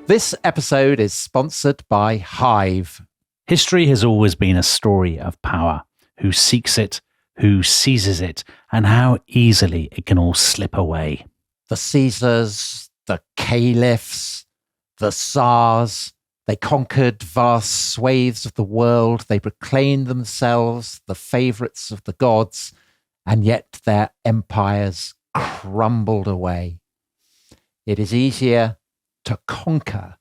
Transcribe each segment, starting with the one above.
This episode is sponsored by Hive. History has always been a story of power. Who seeks it, who seizes it, and how easily it can all slip away. The Caesars, the caliphs, the Tsars, they conquered vast swathes of the world. They proclaimed themselves the favourites of the gods, and yet their empires crumbled away. It is easier to conquer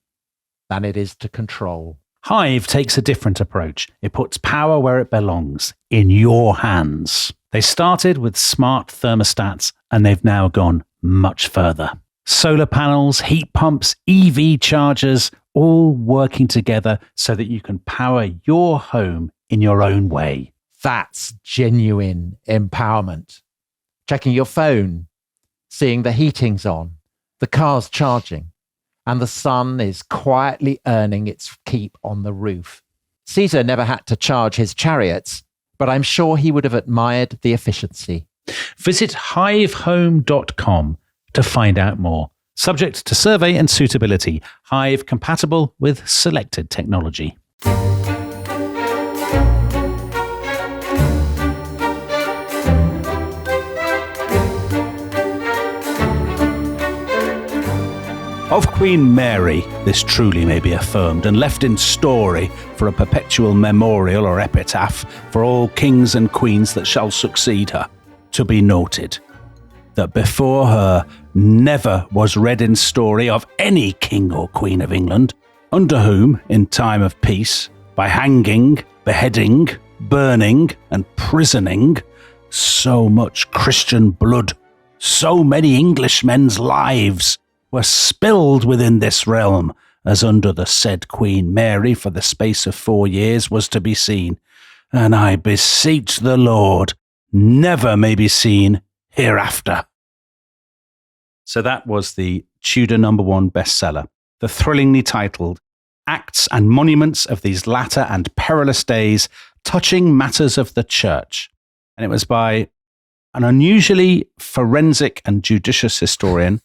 than it is to control. Hive takes a different approach. It puts power where it belongs, in your hands. They started with smart thermostats, and they've now gone much further. Solar panels, heat pumps, EV chargers, all working together so that you can power your home in your own way. That's genuine empowerment. Checking your phone, seeing the heating's on, the car's charging, and the sun is quietly earning its keep on the roof. Caesar never had to charge his chariots, but I'm sure he would have admired the efficiency. Visit hivehome.com to find out more. Subject to survey and suitability. Hive compatible with selected technology. Of Queen Mary, this truly may be affirmed and left in story for a perpetual memorial or epitaph for all kings and queens that shall succeed her. To be noted, that before her never was read in story of any king or queen of England, under whom, in time of peace, by hanging, beheading, burning, and prisoning, so much Christian blood, so many Englishmen's lives were spilled within this realm, as under the said Queen Mary for the space of 4 years was to be seen, and I beseech the Lord never may be seen hereafter. So that was the Tudor #1 bestseller, the thrillingly titled Acts and Monuments of These Latter and Perilous Days, Touching Matters of the Church. And it was by an unusually forensic and judicious historian,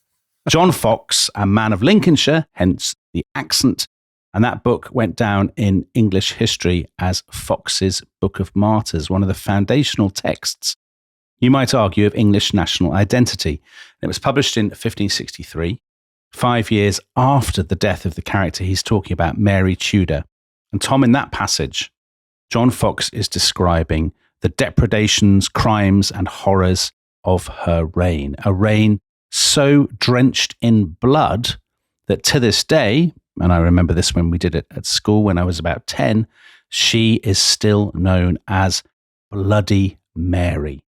John Fox, a man of Lincolnshire, hence the accent, and that book went down in English history as Fox's Book of Martyrs, one of the foundational texts, you might argue, of English national identity. It was published in 1563, 5 years after the death of the character he's talking about, Mary Tudor. And Tom, in that passage, John Fox is describing the depredations, crimes, and horrors of her reign, a reign so drenched in blood that to this day, and I remember this when we did it at school when I was about 10, she is still known as Bloody Mary.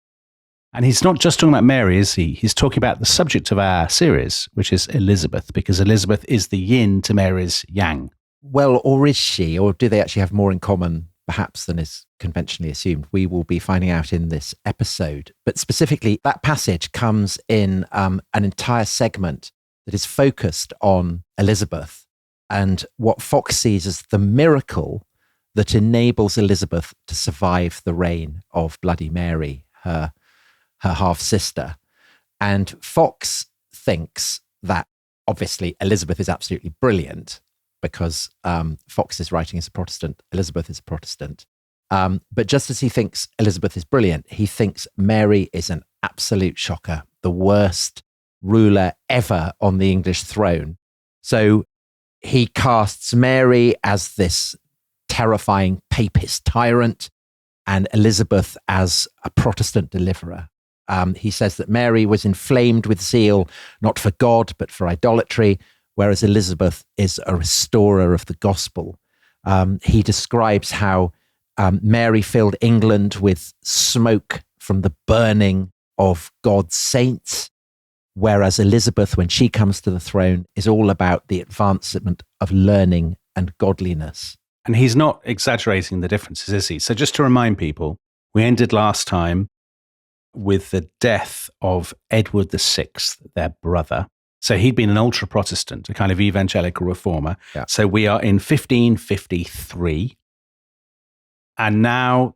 And he's not just talking about Mary, is he? He's talking about the subject of our series, which is Elizabeth, because Elizabeth is the yin to Mary's yang. Well, or is she? Or do they actually have more in common, perhaps, than is conventionally assumed? We will be finding out in this episode. But specifically, that passage comes in an entire segment that is focused on Elizabeth and what Fox sees as the miracle that enables Elizabeth to survive the reign of Bloody Mary, her half-sister. And Fox thinks that obviously Elizabeth is absolutely brilliant because Fox is writing as a Protestant, Elizabeth is a Protestant. But just as he thinks Elizabeth is brilliant, he thinks Mary is an absolute shocker, the worst ruler ever on the English throne. So he casts Mary as this terrifying papist tyrant and Elizabeth as a Protestant deliverer. He says that Mary was inflamed with zeal, not for God, but for idolatry, whereas Elizabeth is a restorer of the gospel. He describes how Mary filled England with smoke from the burning of God's saints, whereas Elizabeth, when she comes to the throne, is all about the advancement of learning and godliness. And he's not exaggerating the differences, is he? So just to remind people, we ended last time with the death of Edward VI, their brother. So he'd been an ultra-Protestant, a kind of evangelical reformer. Yeah. So we are in 1553. And now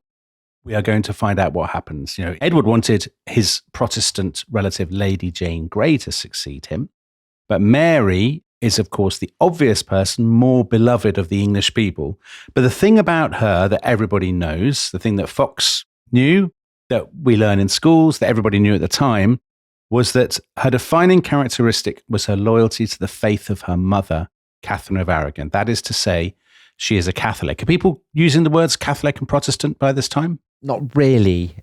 we are going to find out what happens. You know, Edward wanted his Protestant relative, Lady Jane Grey, to succeed him. But Mary is, of course, the obvious person more beloved of the English people. But the thing about her that everybody knows, the thing that Fox knew, that we learn in schools, that everybody knew at the time, was that her defining characteristic was her loyalty to the faith of her mother, Catherine of Aragon. That is to say, she is a Catholic. Are people using the words Catholic and Protestant by this time? Not really.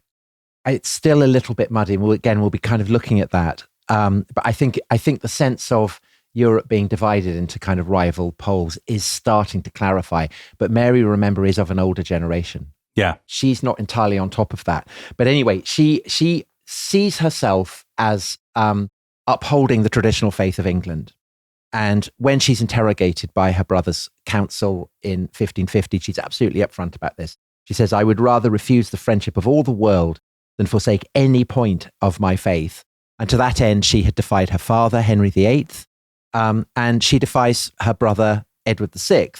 It's still a little bit muddy. We'll be kind of looking at that. But I think the sense of Europe being divided into kind of rival poles is starting to clarify. But Mary, remember, is of an older generation. Yeah. She's not entirely on top of that. But anyway, she sees herself as upholding the traditional faith of England. And when she's interrogated by her brother's council in 1550, she's absolutely upfront about this. She says, "I would rather refuse the friendship of all the world than forsake any point of my faith." And to that end, she had defied her father, Henry VIII, and she defies her brother, Edward VI.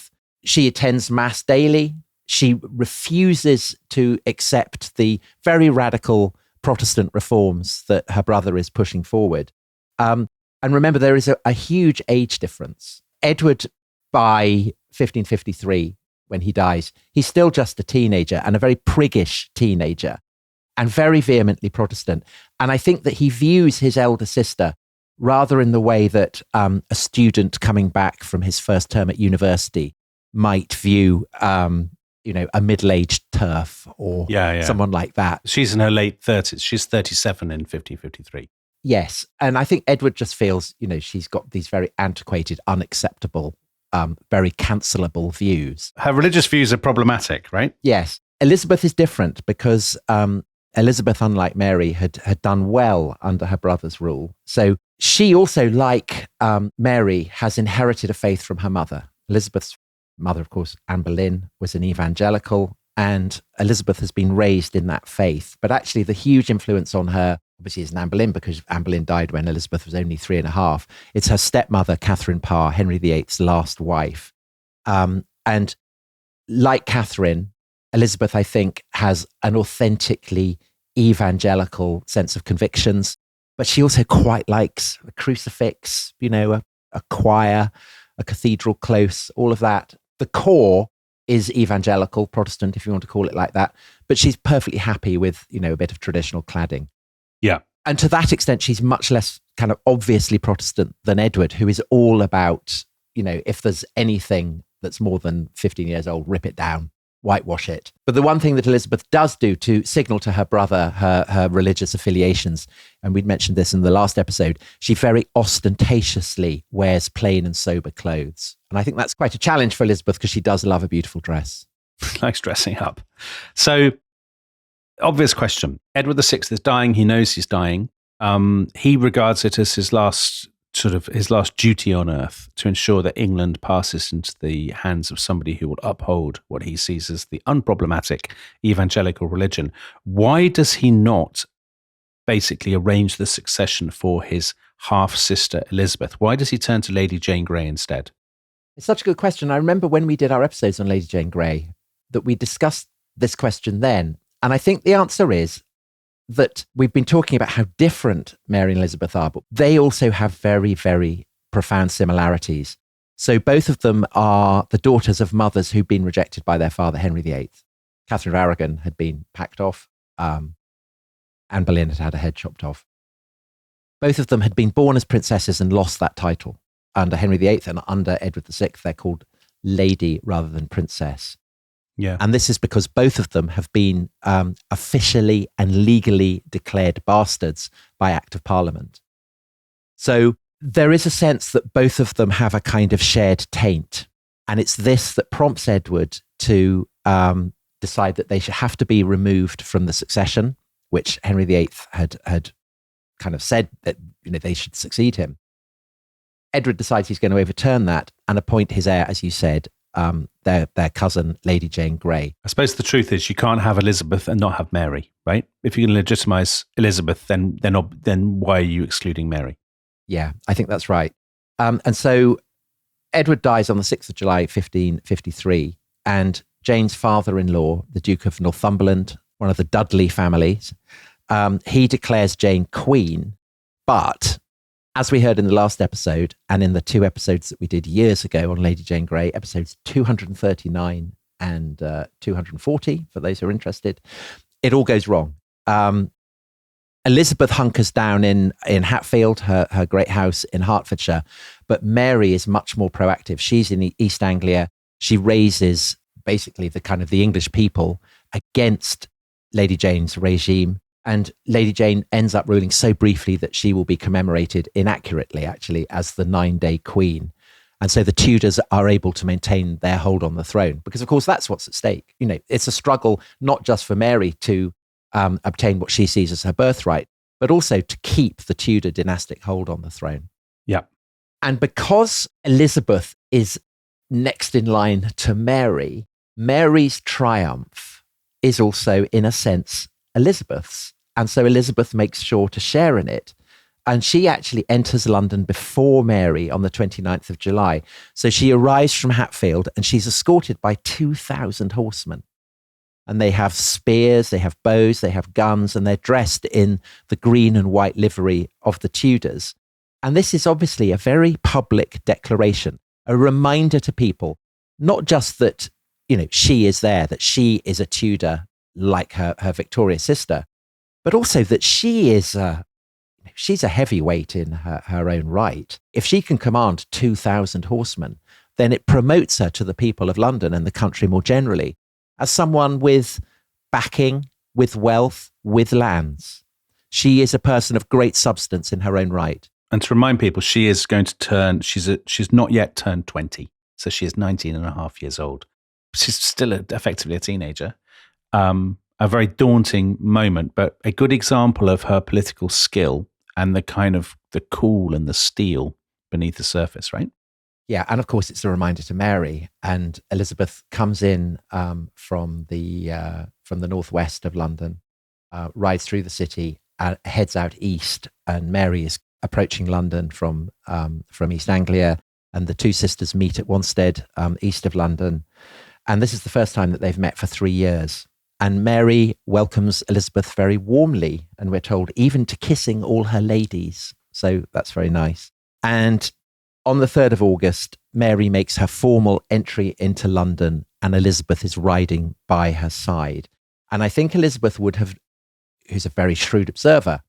She attends Mass daily. She refuses to accept the very radical Protestant reforms that her brother is pushing forward. And remember, there is a huge age difference. Edward, by 1553, when he dies, he's still just a teenager, and a very priggish teenager, and very vehemently Protestant. And I think that he views his elder sister rather in the way that a student coming back from his first term at university might view a middle-aged TERF or someone like that. She's in her late 30s. She's 37 in 1553. Yes. And I think Edward just feels, she's got these very antiquated, unacceptable, very cancelable views. Her religious views are problematic, right? Yes. Elizabeth is different because Elizabeth, unlike Mary, had done well under her brother's rule. So she also, like Mary, has inherited a faith from her mother. Elizabeth's mother, of course, Anne Boleyn, was an evangelical, and Elizabeth has been raised in that faith. But actually, the huge influence on her, obviously, is Anne Boleyn, because Anne Boleyn died when Elizabeth was only 3.5. It's her stepmother, Catherine Parr, Henry VIII's last wife. And like Catherine, Elizabeth, I think, has an authentically evangelical sense of convictions, but she also quite likes a crucifix, a choir, a cathedral close, all of that. The core is evangelical, Protestant, if you want to call it like that, but she's perfectly happy with, a bit of traditional cladding. Yeah. And to that extent, she's much less kind of obviously Protestant than Edward, who is all about, if there's anything that's more than 15 years old, rip it down, whitewash it. But the one thing that Elizabeth does do to signal to her brother her religious affiliations, and we'd mentioned this in the last episode, she very ostentatiously wears plain and sober clothes. And I think that's quite a challenge for Elizabeth because she does love a beautiful dress. Likes dressing up. So, obvious question. Edward VI is dying. He knows he's dying. He regards it as his last duty on earth to ensure that England passes into the hands of somebody who will uphold what he sees as the unproblematic evangelical religion. Why does he not basically arrange the succession for his half-sister Elizabeth? Why does he turn to Lady Jane Grey instead? It's such a good question. I remember when we did our episodes on Lady Jane Grey that we discussed this question then. And I think the answer is that we've been talking about how different Mary and Elizabeth are, but they also have very, very profound similarities. So both of them are the daughters of mothers who'd been rejected by their father, Henry VIII. Catherine of Aragon had been packed off. Anne Boleyn had had her head chopped off. Both of them had been born as princesses and lost that title. Under Henry VIII and under Edward VI, they're called lady rather than princess. Yeah. And this is because both of them have been officially and legally declared bastards by Act of Parliament. So there is a sense that both of them have a kind of shared taint. And it's this that prompts Edward to decide that they should have to be removed from the succession, which Henry VIII had kind of said that they should succeed him. Edward decides he's going to overturn that and appoint his heir, as you said, their cousin, Lady Jane Grey. I suppose the truth is you can't have Elizabeth and not have Mary, right? If you're going to legitimize Elizabeth, then why are you excluding Mary? Yeah, I think that's right. And so Edward dies on the 6th of July, 1553, and Jane's father-in-law, the Duke of Northumberland, one of the Dudley families, he declares Jane queen, but As we heard in the last episode and in the 2 episodes that we did years ago on Lady Jane Grey, episodes 239 and 240, for those who are interested, it all goes wrong. Elizabeth hunkers down in Hatfield, her great house in Hertfordshire, but Mary is much more proactive. She's in East Anglia. She raises basically the English people against Lady Jane's regime. And Lady Jane ends up ruling so briefly that she will be commemorated inaccurately, actually, as the 9-day queen. And so the Tudors are able to maintain their hold on the throne because, of course, that's what's at stake. It's a struggle not just for Mary to obtain what she sees as her birthright, but also to keep the Tudor dynastic hold on the throne. Yeah. And because Elizabeth is next in line to Mary, Mary's triumph is also, in a sense, Elizabeth's. And so Elizabeth makes sure to share in it. And she actually enters London before Mary on the 29th of July. So she arrives from Hatfield and she's escorted by 2,000 horsemen. And they have spears, they have bows, they have guns, and they're dressed in the green and white livery of the Tudors. And this is obviously a very public declaration, a reminder to people, not just that, she is there, that she is a Tudor like her victorious sister, but also that she is she's a heavyweight in her own right. If she can command 2,000 horsemen, then it promotes her to the people of London and the country more generally as someone with backing, with wealth, with lands. She is a person of great substance in her own right. And to remind people, she is going to turn, she's not yet turned 20. So she is 19 and a half years old. She's still effectively a teenager. A very daunting moment, but a good example of her political skill and the kind of the cool and the steel beneath the surface, right? Yeah, and of course it's a reminder to Mary. And Elizabeth comes in from the northwest of London, rides through the city, heads out east, and Mary is approaching London from East Anglia, and the 2 sisters meet at Wanstead, east of London. And this is the first time that they've met for 3 years. And Mary welcomes Elizabeth very warmly, and we're told even to kissing all her ladies. So that's very nice. And on the 3rd of August, Mary makes her formal entry into London, and Elizabeth is riding by her side. And I think Elizabeth would have, who's a very shrewd observer,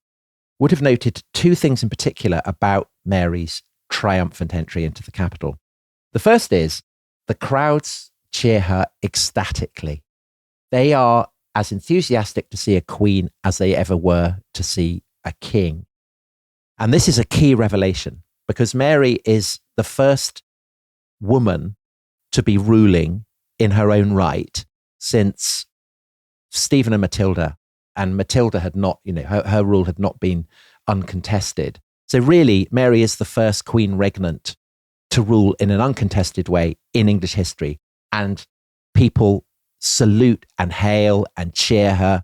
would have noted 2 things in particular about Mary's triumphant entry into the capital. The first is the crowds cheer her ecstatically. They are as enthusiastic to see a queen as they ever were to see a king. And this is a key revelation because Mary is the first woman to be ruling in her own right since Stephen and Matilda. And Matilda had not, her rule had not been uncontested. So really, Mary is the first queen regnant to rule in an uncontested way in English history. And people salute and hail and cheer her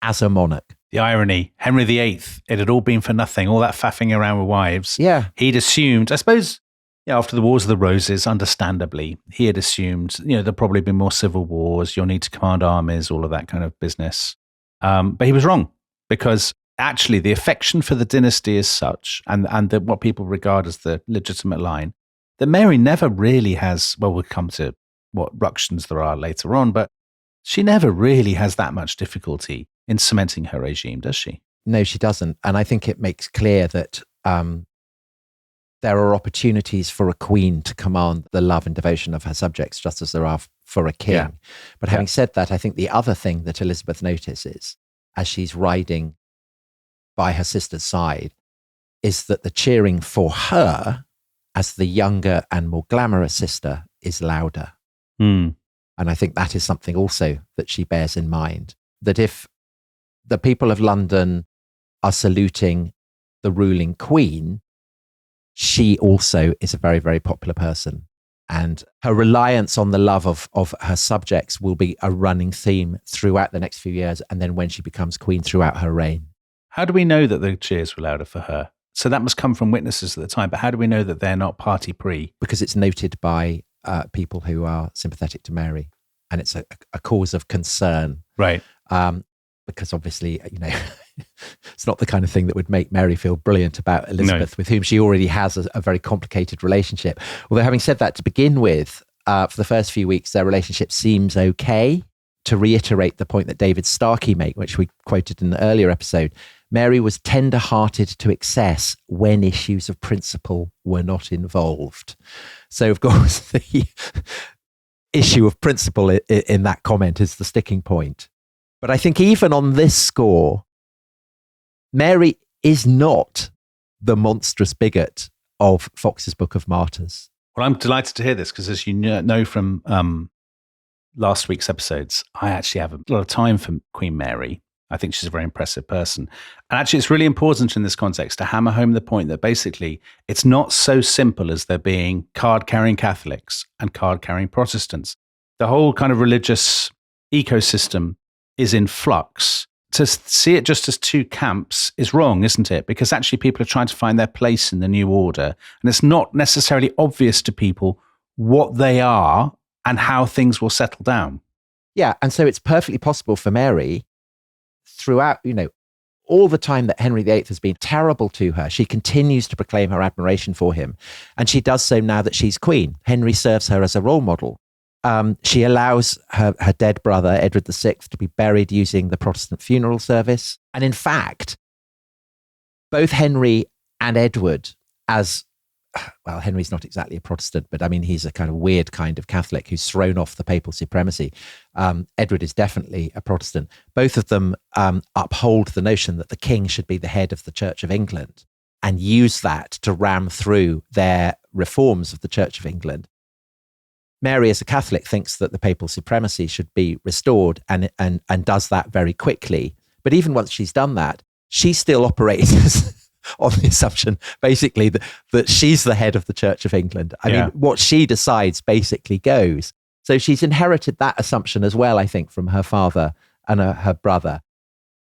as a monarch. The irony, Henry VIII, it had all been for nothing, all that faffing around with wives. Yeah. He'd assumed, I suppose, after the Wars of the Roses, understandably, he had assumed, there'd probably be more civil wars, you'll need to command armies, all of that kind of business. But he was wrong, because actually the affection for the dynasty is such, and what people regard as the legitimate line, that Mary never really has, well, we'll come to what ructions there are later on, but she never really has that much difficulty in cementing her regime, does she? No, she doesn't. And I think it makes clear that there are opportunities for a queen to command the love and devotion of her subjects, just as there are for a king. Yeah. But having said that, I think the other thing that Elizabeth notices as she's riding by her sister's side is that the cheering for her as the younger and more glamorous sister is louder. Mm. And I think that is something also that she bears in mind, that if the people of London are saluting the ruling queen, she also is a very, very popular person. And her reliance on the love of her subjects will be a running theme throughout the next few years, and then when she becomes queen throughout her reign. How do we know that the cheers were louder for her? So that must come from witnesses at the time, but how do we know that they're not party pre? Because it's noted by people who are sympathetic to Mary, and it's a cause of concern. Right. Because obviously, it's not the kind of thing that would make Mary feel brilliant about Elizabeth, with whom she already has a very complicated relationship. Although having said that, to begin with, for the first few weeks, their relationship seems okay. To reiterate the point that David Starkey made, which we quoted in the earlier episode, Mary was tender-hearted to excess when issues of principle were not involved. So, of course, the issue of principle in that comment is the sticking point. But I think even on this score, Mary is not the monstrous bigot of Fox's Book of Martyrs. Well, I'm delighted to hear this because, as you know from last week's episodes, I actually have a lot of time for Queen Mary. I think she's a very impressive person. And actually, it's really important in this context to hammer home the point that basically it's not so simple as there being card-carrying Catholics and card-carrying Protestants. The whole kind of religious ecosystem is in flux. To see it just as two camps is wrong, isn't it? Because actually people are trying to find their place in the new order. And it's not necessarily obvious to people what they are and how things will settle down. Yeah, and so it's perfectly possible for Mary, throughout, all the time that Henry VIII has been terrible to her, she continues to proclaim her admiration for him. And she does so now that she's queen. Henry serves her as a role model. She allows her dead brother, Edward VI, to be buried using the Protestant funeral service. And in fact, both Henry and Edward, Henry's not exactly a Protestant, but I mean, he's a kind of weird kind of Catholic who's thrown off the papal supremacy. Edward is definitely a Protestant. Both of them uphold the notion that the king should be the head of the Church of England and use that to ram through their reforms of the Church of England. Mary, as a Catholic, thinks that the papal supremacy should be restored and does that very quickly. But even once she's done that, she still operates on the assumption, basically, that she's the head of the Church of England. I mean, what she decides basically goes. So she's inherited that assumption as well, I think, from her father and her brother.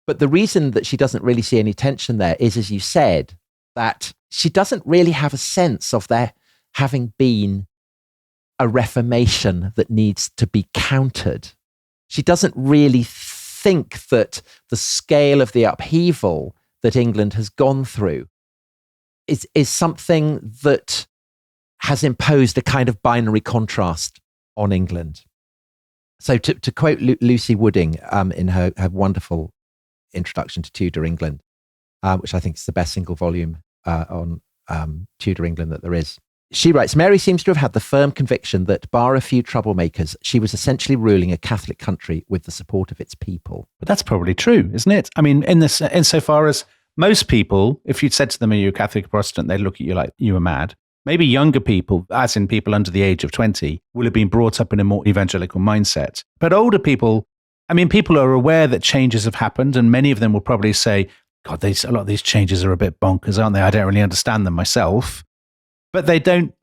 But the reason that she doesn't really see any tension there is, as you said, that she doesn't really have a sense of there having been a reformation that needs to be countered. She doesn't really think that the scale of the upheaval that England has gone through is something that has imposed a kind of binary contrast on England. So to quote Lucy Wooding in her wonderful introduction to Tudor England, which I think is the best single volume on Tudor England that there is, she writes, Mary seems to have had the firm conviction that, bar a few troublemakers, she was essentially ruling a Catholic country with the support of its people. But that's probably true, isn't it? I mean, insofar as most people, if you'd said to them, are you a Catholic or Protestant, they'd look at you like you were mad. Maybe younger people, as in people under the age of 20, will have been brought up in a more evangelical mindset. But older people, I mean, people are aware that changes have happened, and many of them will probably say, God, a lot of these changes are a bit bonkers, aren't they? I don't really understand them myself. But they don't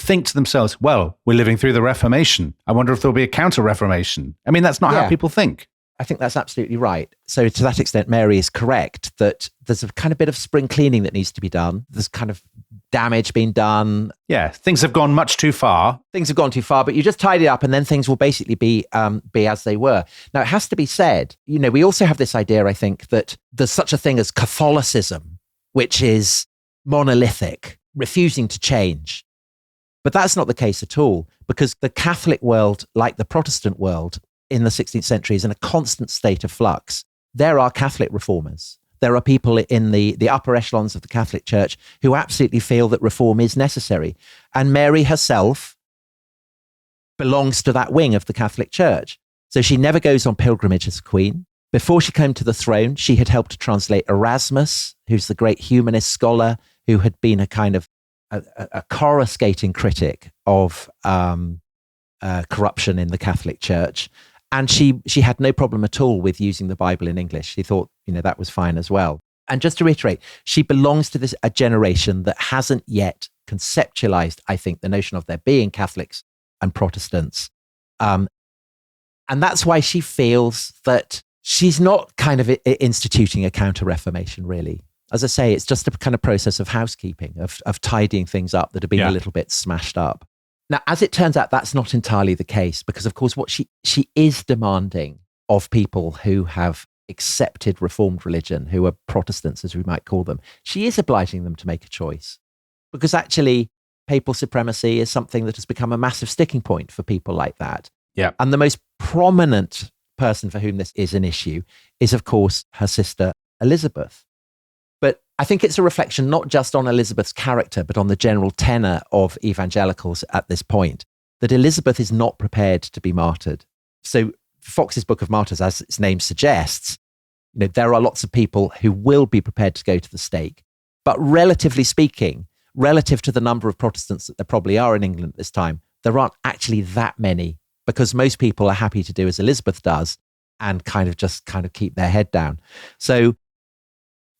think to themselves, well, we're living through the Reformation. I wonder if there'll be a counter-Reformation. I mean, that's not how people think. I think that's absolutely right. So to that extent, Mary is correct that there's a kind of bit of spring cleaning that needs to be done. There's kind of damage being done. Yeah, things have gone much too far. Things have gone too far, but you just tidy it up and then things will basically be as they were. Now, it has to be said, we also have this idea, I think, that there's such a thing as Catholicism, which is monolithic, refusing to change. But that's not the case at all, because the Catholic world, like the Protestant world in the 16th century, is in a constant state of flux. There are Catholic reformers. There are people in the upper echelons of the Catholic Church who absolutely feel that reform is necessary. And Mary herself belongs to that wing of the Catholic Church. So she never goes on pilgrimage as queen. Before she came to the throne, she had helped to translate Erasmus, who's the great humanist scholar who had been a kind of a coruscating critic of corruption in the Catholic Church. And she had no problem at all with using the Bible in English. She thought, that was fine as well. And just to reiterate, she belongs to a generation that hasn't yet conceptualized, I think, the notion of there being Catholics and Protestants. And that's why she feels that she's not kind of instituting a counter-reformation, really. As I say, it's just a kind of process of housekeeping, of tidying things up that have been a little bit smashed up. Now, as it turns out, that's not entirely the case, because, of course, what she is demanding of people who have accepted reformed religion, who are Protestants, as we might call them, she is obliging them to make a choice. Because actually, papal supremacy is something that has become a massive sticking point for people like that. Yeah. And the most prominent person for whom this is an issue is, of course, her sister Elizabeth. But I think it's a reflection not just on Elizabeth's character, but on the general tenor of evangelicals at this point, that Elizabeth is not prepared to be martyred. So Fox's Book of Martyrs, as its name suggests, there are lots of people who will be prepared to go to the stake. But relatively speaking, relative to the number of Protestants that there probably are in England at this time, there aren't actually that many, because most people are happy to do as Elizabeth does and kind of keep their head down. So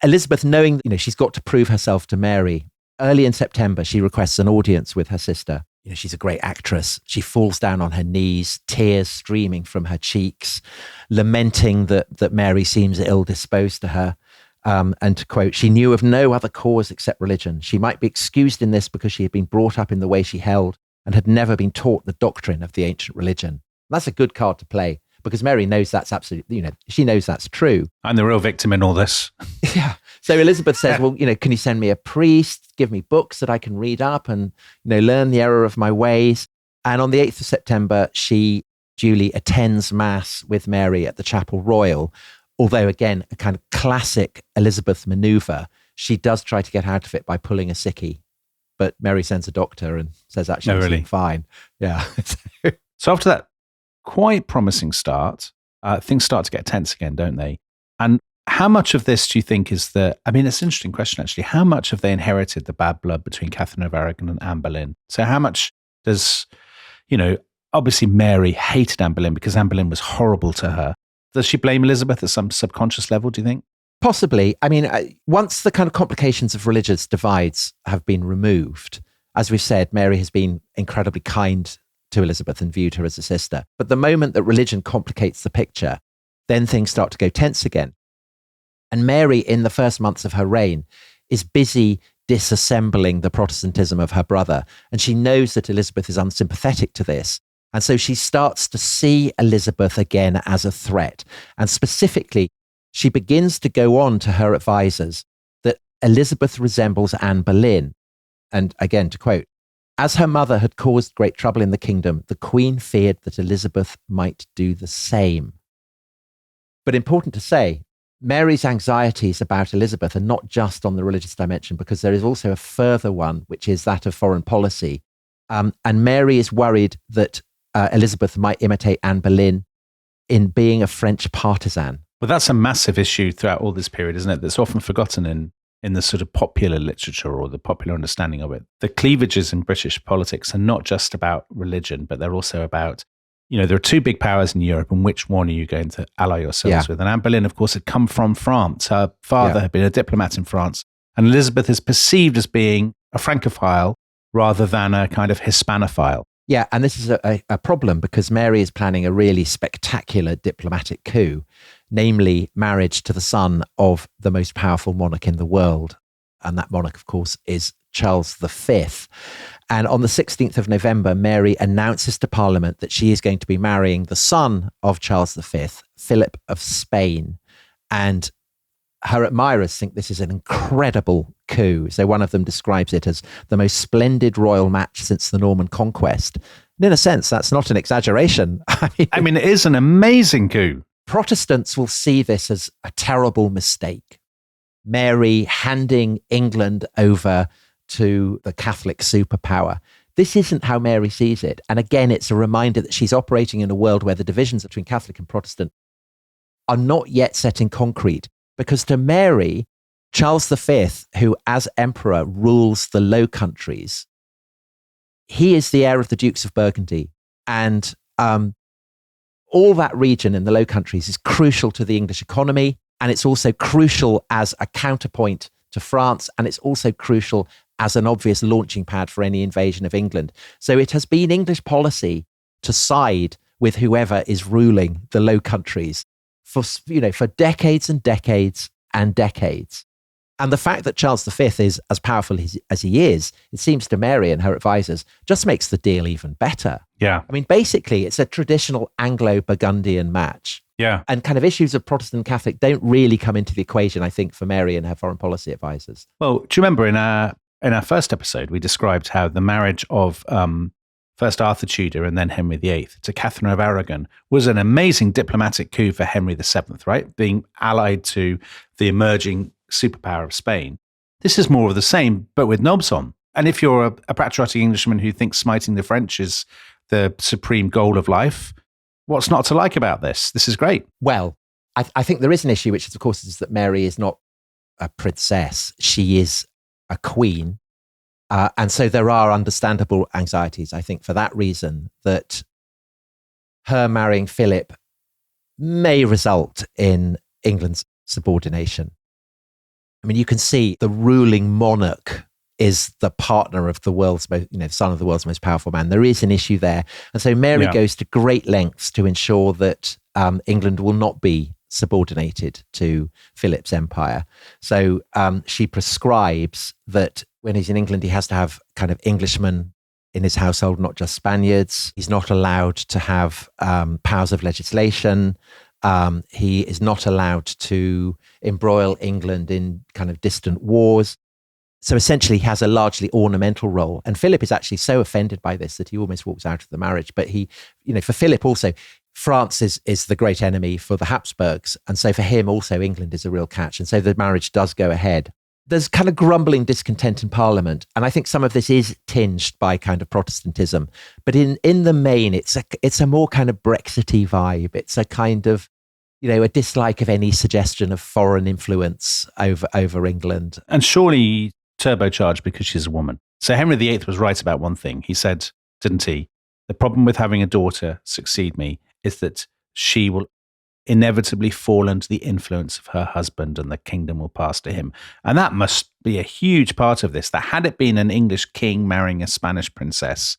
Elizabeth, knowing she's got to prove herself to Mary, early in September, she requests an audience with her sister. She's a great actress. She falls down on her knees, tears streaming from her cheeks, lamenting that Mary seems ill-disposed to her. And to quote, she knew of no other cause except religion. She might be excused in this because she had been brought up in the way she held and had never been taught the doctrine of the ancient religion. That's a good card to play, because Mary knows that's absolutely, she knows that's true. I'm the real victim in all this. Yeah. So Elizabeth says, well, can you send me a priest, give me books that I can read up and, learn the error of my ways? And on the 8th of September, she duly attends Mass with Mary at the Chapel Royal. Although, again, a kind of classic Elizabeth maneuver, she does try to get out of it by pulling a sickie. But Mary sends a doctor and says, actually, no, really? Fine. Yeah. So after that quite promising start, things start to get tense again, don't they? And how much of this do you think is it's an interesting question, actually. How much have they inherited the bad blood between Catherine of Aragon and Anne Boleyn? So how much does, obviously Mary hated Anne Boleyn because Anne Boleyn was horrible to her. Does she blame Elizabeth at some subconscious level, do you think? Possibly. Once the kind of complications of religious divides have been removed, as we've said, Mary has been incredibly kind to Elizabeth and viewed her as a sister. But the moment that religion complicates the picture, then things start to go tense again. And Mary, in the first months of her reign, is busy disassembling the Protestantism of her brother. And she knows that Elizabeth is unsympathetic to this. And so she starts to see Elizabeth again as a threat. And specifically, she begins to go on to her advisors that Elizabeth resembles Anne Boleyn. And again, to quote, as her mother had caused great trouble in the kingdom, the Queen feared that Elizabeth might do the same. But important to say, Mary's anxieties about Elizabeth are not just on the religious dimension, because there is also a further one, which is that of foreign policy. And Mary is worried that Elizabeth might imitate Anne Boleyn in being a French partisan. Well, that's a massive issue throughout all this period, isn't it? That's often forgotten in the sort of popular literature or the popular understanding of it. The cleavages in British politics are not just about religion, but they're also about, there are two big powers in Europe, and which one are you going to ally yourselves with? And Anne Boleyn, of course, had come from France. Her father had been a diplomat in France. And Elizabeth is perceived as being a Francophile rather than a kind of Hispanophile. Yeah, and this is a problem, because Mary is planning a really spectacular diplomatic coup, namely marriage to the son of the most powerful monarch in the world. And that monarch, of course, is Charles V. And on the 16th of November, Mary announces to Parliament that she is going to be marrying the son of Charles V, Philip of Spain. And her admirers think this is an incredible coup. So one of them describes it as the most splendid royal match since the Norman conquest. And in a sense, that's not an exaggeration. I mean, it is an amazing coup. Protestants will see this as a terrible mistake. Mary handing England over to the Catholic superpower. This isn't how Mary sees it. And again, it's a reminder that she's operating in a world where the divisions between Catholic and Protestant are not yet set in concrete. Because to Mary, Charles V, who as emperor rules the Low Countries, he is the heir of the Dukes of Burgundy. And all that region in the Low Countries is crucial to the English economy. And it's also crucial as a counterpoint to France. And it's also crucial as an obvious launching pad for any invasion of England. So it has been English policy to side with whoever is ruling the Low Countries for decades and decades and decades. And the fact that Charles V is as powerful as he is, it seems to Mary and her advisors, just makes the deal even better. Yeah. I mean, basically, it's a traditional Anglo-Burgundian match. Yeah. And kind of issues of Protestant and Catholic don't really come into the equation, I think, for Mary and her foreign policy advisors. Well, do you remember in our first episode, we described how the marriage of first Arthur Tudor and then Henry VIII to Catherine of Aragon was an amazing diplomatic coup for Henry VII, right? Being allied to the emerging superpower of Spain. This is more of the same, but with knobs on. And if you're a patriotic Englishman who thinks smiting the French is the supreme goal of life, what's not to like about this? This is great. Well, I think there is an issue, which is, of course, is that Mary is not a princess. She is a queen. And so there are understandable anxieties, I think, for that reason, that her marrying Philip may result in England's subordination. I mean, you can see the ruling monarch is the partner of the world's most, son of the world's most powerful man. There is an issue there. And so Mary goes to great lengths to ensure that England will not be subordinated to Philip's empire. So she prescribes that when he's in England, he has to have kind of Englishmen in his household, not just Spaniards. He's not allowed to have powers of legislation. He is not allowed to embroil England in kind of distant wars. So essentially, he has a largely ornamental role. And Philip is actually so offended by this that he almost walks out of the marriage. But he, for Philip also, France is the great enemy for the Habsburgs. And so for him also, England is a real catch. And so the marriage does go ahead. There's kind of grumbling discontent in Parliament. And I think some of this is tinged by kind of Protestantism. But in the main, it's a more kind of Brexity vibe. It's a kind of, a dislike of any suggestion of foreign influence over England. And surely turbocharged because she's a woman. So Henry VIII was right about one thing. He said, didn't he? The problem with having a daughter succeed me is that she will inevitably fall under the influence of her husband and the kingdom will pass to him. And that must be a huge part of this. That had it been an English king marrying a Spanish princess,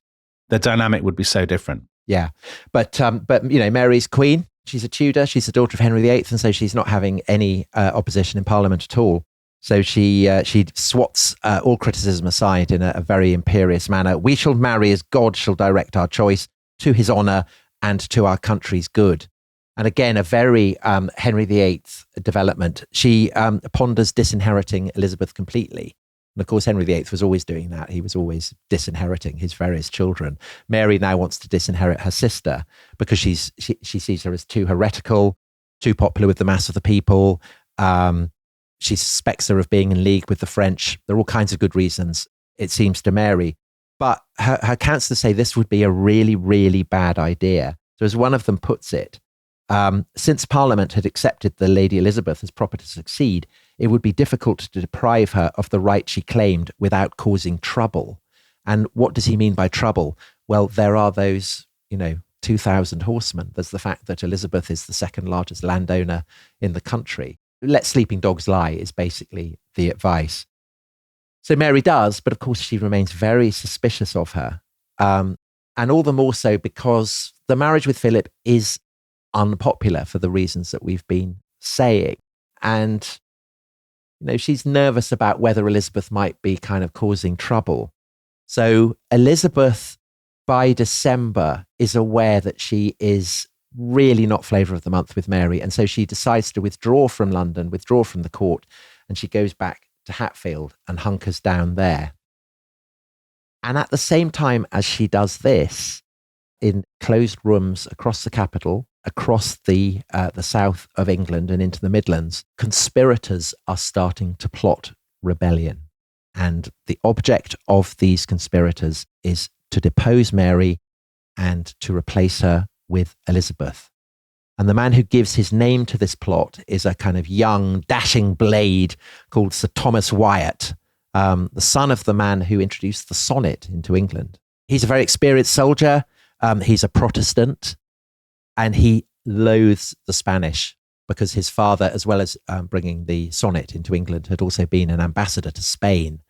the dynamic would be so different. Yeah. But Mary's queen. She's a Tudor. She's the daughter of Henry VIII. And so she's not having any opposition in Parliament at all. So she swats all criticism aside in a very imperious manner. We shall marry as God shall direct our choice, to his honour and to our country's good. And again, a very Henry VIII development. She ponders disinheriting Elizabeth completely. And of course, Henry VIII was always doing that. He was always disinheriting his various children. Mary now wants to disinherit her sister because she sees her as too heretical, too popular with the mass of the people. She suspects her of being in league with the French. There are all kinds of good reasons, it seems to Mary. But her counsellors say this would be a really, really bad idea. So as one of them puts it, since Parliament had accepted the Lady Elizabeth as proper to succeed, it would be difficult to deprive her of the right she claimed without causing trouble. And what does he mean by trouble? Well, there are those, 2,000 horsemen. There's the fact that Elizabeth is the second largest landowner in the country. Let sleeping dogs lie is basically the advice. So Mary does, but of course she remains very suspicious of her. And all the more so because the marriage with Philip is unpopular for the reasons that we've been saying. And, she's nervous about whether Elizabeth might be kind of causing trouble. So Elizabeth, by December, is aware that she is really not flavour of the month with Mary. And so she decides to withdraw from London, withdraw from the court, and she goes back to Hatfield and hunkers down there. And at the same time as she does this, in closed rooms across the capital, across the south of England and into the Midlands, conspirators are starting to plot rebellion. And the object of these conspirators is to depose Mary and to replace her with Elizabeth. And the man who gives his name to this plot is a kind of young, dashing blade called Sir Thomas Wyatt, the son of the man who introduced the sonnet into England. He's a very experienced soldier. He's a Protestant, and he loathes the Spanish because his father, as well as bringing the sonnet into England, had also been an ambassador to Spain.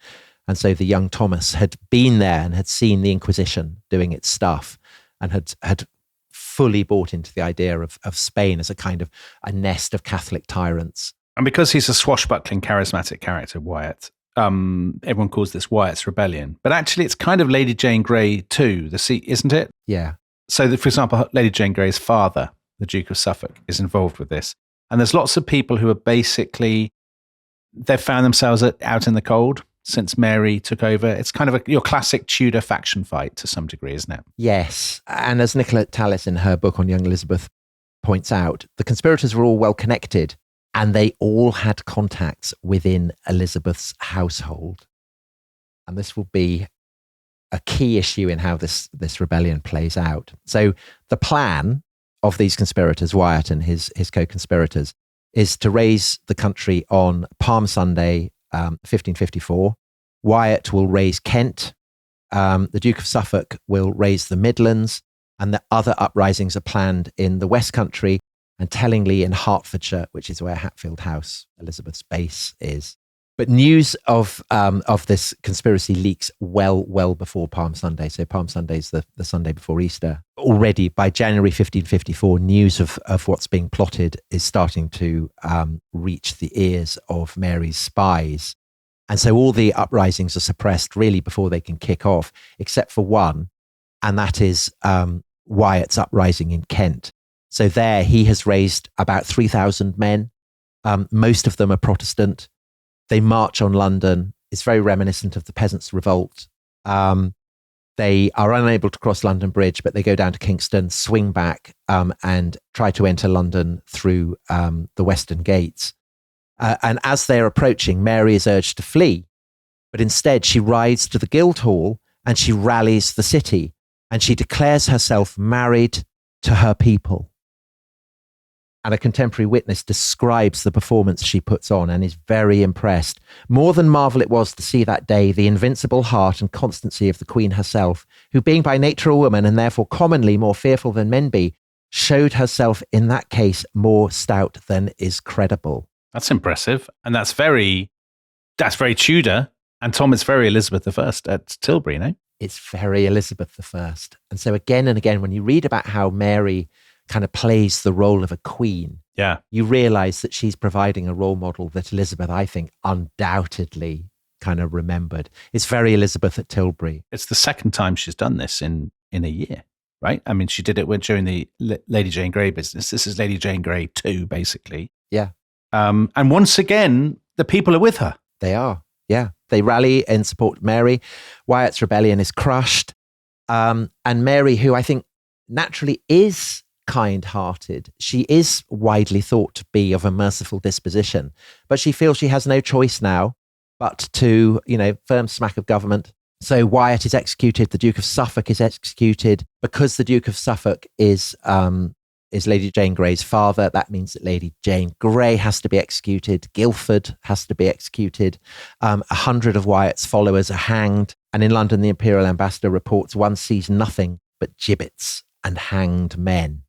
And so the young Thomas had been there and had seen the Inquisition doing its stuff and had fully bought into the idea of Spain as a kind of a nest of Catholic tyrants. And because he's a swashbuckling, charismatic character, Wyatt, everyone calls this Wyatt's Rebellion. But actually, it's kind of Lady Jane Grey too, isn't it? Yeah. So, for example, Lady Jane Grey's father, the Duke of Suffolk, is involved with this. And there's lots of people who are basically, they've found themselves out in the cold since Mary took over. It's kind of your classic Tudor faction fight to some degree, isn't it? Yes. And as Nicola Tallis in her book on young Elizabeth points out, the conspirators were all well connected and they all had contacts within Elizabeth's household. And this will be a key issue in how this rebellion plays out. So the plan of these conspirators, Wyatt and his co-conspirators, is to raise the country on Palm Sunday, 1554. Wyatt will raise Kent. The Duke of Suffolk will raise the Midlands, and the other uprisings are planned in the West Country and tellingly in Hertfordshire, which is where Hatfield House, Elizabeth's base, is. But news of this conspiracy leaks well before Palm Sunday. So Palm Sunday is the Sunday before Easter. Already by January 1554, news of what's being plotted is starting to reach the ears of Mary's spies. And so all the uprisings are suppressed really before they can kick off, except for one, and that is Wyatt's uprising in Kent. So there he has raised about 3,000 men. Most of them are Protestant. They march on London. It's very reminiscent of the Peasants' Revolt. They are unable to cross London Bridge, but they go down to Kingston, swing back, and try to enter London through the Western Gates. And as they're approaching, Mary is urged to flee. But instead, she rides to the Guildhall and she rallies the city. And she declares herself married to her people. And a contemporary witness describes the performance she puts on and is very impressed. More than marvel it was to see that day the invincible heart and constancy of the Queen herself, who being by nature a woman and therefore commonly more fearful than men be, showed herself in that case more stout than is credible. That's impressive. And that's very Tudor. And Tom, is very Elizabeth I at Tilbury, no? It's very Elizabeth I. And so again and again, when you read about how Mary kind of plays the role of a queen, you realize that she's providing a role model that Elizabeth, I think, undoubtedly kind of remembered. It's very Elizabeth at Tilbury. It's the second time she's done this in a year, right? I mean, she did it during the Lady Jane Grey business. This is Lady Jane Grey 2, basically. Yeah. And once again, the people are with her. They are, yeah. They rally in support of Mary. Wyatt's rebellion is crushed. And Mary, who I think naturally is kind-hearted, she is widely thought to be of a merciful disposition, but she feels she has no choice now but to, firm smack of government. So Wyatt is executed. The Duke of Suffolk is executed. Because the Duke of Suffolk is Lady Jane Grey's father, that means that Lady Jane Grey has to be executed. Guildford has to be executed. 100 of Wyatt's followers are hanged. And in London, the Imperial Ambassador reports one sees nothing but gibbets and hanged men.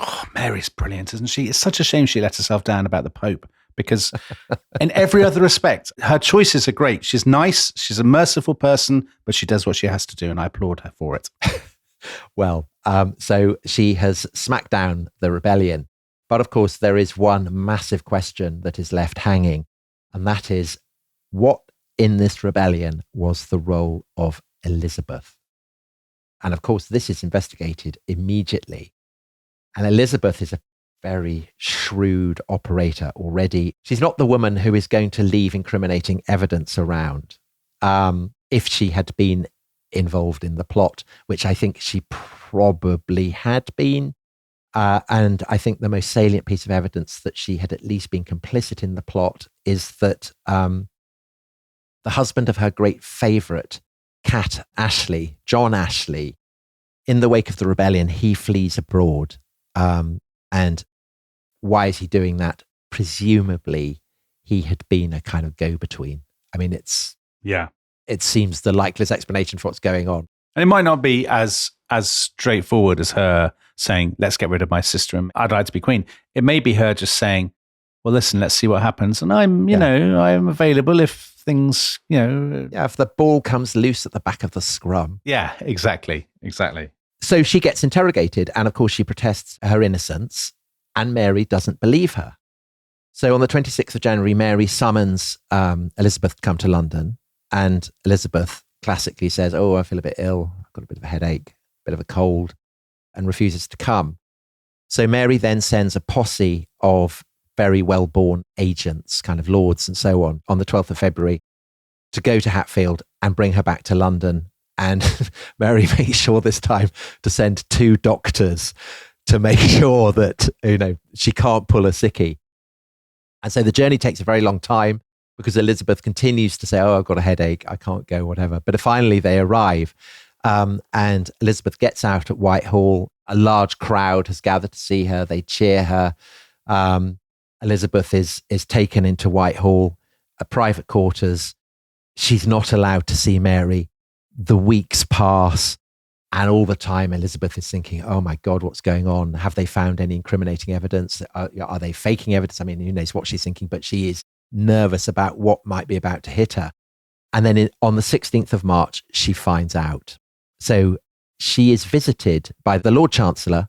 Oh, Mary's brilliant, isn't she? It's such a shame she let herself down about the Pope, because in every other respect, her choices are great. She's nice, she's a merciful person, but she does what she has to do, and I applaud her for it. Well, so she has smacked down the rebellion. But of course, there is one massive question that is left hanging, and that is, what in this rebellion was the role of Elizabeth? And of course, this is investigated immediately. And Elizabeth is a very shrewd operator already. She's not the woman who is going to leave incriminating evidence around. If she had been involved in the plot, which I think she probably had been. And I think the most salient piece of evidence that she had at least been complicit in the plot is that the husband of her great favourite, Cat Ashley, John Ashley, in the wake of the rebellion, he flees abroad. And why is he doing that? Presumably, he had been a kind of go-between. I mean, it seems the likeliest explanation for what's going on. And it might not be as straightforward as her saying, let's get rid of my sister and I'd like to be queen. It may be her just saying, well, listen, let's see what happens. And I'm available if things, if the ball comes loose at the back of the scrum. Yeah, exactly. So she gets interrogated, and of course she protests her innocence, and Mary doesn't believe her. So on the 26th of January, Mary summons Elizabeth to come to London, and Elizabeth classically says, oh, I feel a bit ill, I've got a bit of a headache, a bit of a cold, and refuses to come. So Mary then sends a posse of very well-born agents, kind of lords and so on the 12th of February to go to Hatfield and bring her back to London. And Mary makes sure this time to send 2 doctors to make sure that, she can't pull a sickie. And so the journey takes a very long time because Elizabeth continues to say, oh, I've got a headache, I can't go, whatever. But finally they arrive and Elizabeth gets out at Whitehall. A large crowd has gathered to see her. They cheer her. Elizabeth is taken into Whitehall, private quarters. She's not allowed to see Mary. The weeks pass, and all the time Elizabeth is thinking, oh my God, what's going on? Have they found any incriminating evidence? Are they faking evidence? I mean, who knows what she's thinking, but she is nervous about what might be about to hit her. And then on the 16th of March, she finds out. So she is visited by the Lord Chancellor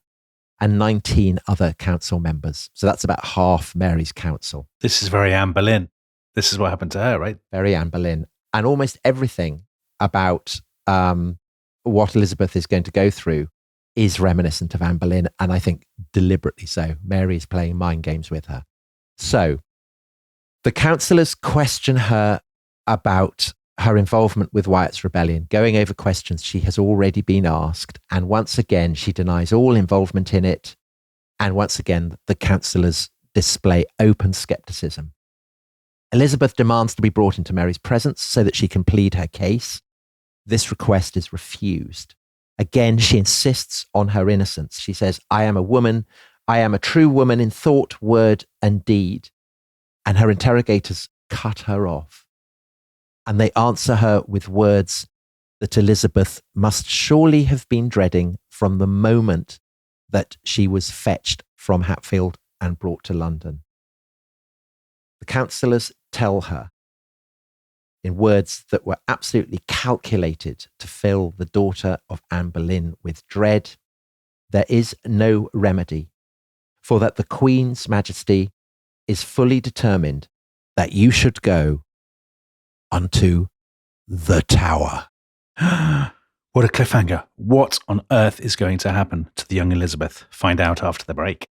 and 19 other council members. So that's about half Mary's council. This is very Anne Boleyn. This is what happened to her, right? Very Anne Boleyn. And almost everything about what Elizabeth is going to go through is reminiscent of Anne Boleyn, and I think deliberately so. Mary is playing mind games with her. So the councillors question her about her involvement with Wyatt's rebellion, going over questions she has already been asked. And once again, she denies all involvement in it. And once again, the councillors display open scepticism. Elizabeth demands to be brought into Mary's presence so that she can plead her case. This request is refused. Again, she insists on her innocence. She says, I am a woman. I am a true woman in thought, word, and deed. And her interrogators cut her off. And they answer her with words that Elizabeth must surely have been dreading from the moment that she was fetched from Hatfield and brought to London. The councillors tell her in words that were absolutely calculated to fill the daughter of Anne Boleyn with dread, there is no remedy, for that the Queen's Majesty is fully determined that you should go unto the Tower. What a cliffhanger. What on earth is going to happen to the young Elizabeth? Find out after the break.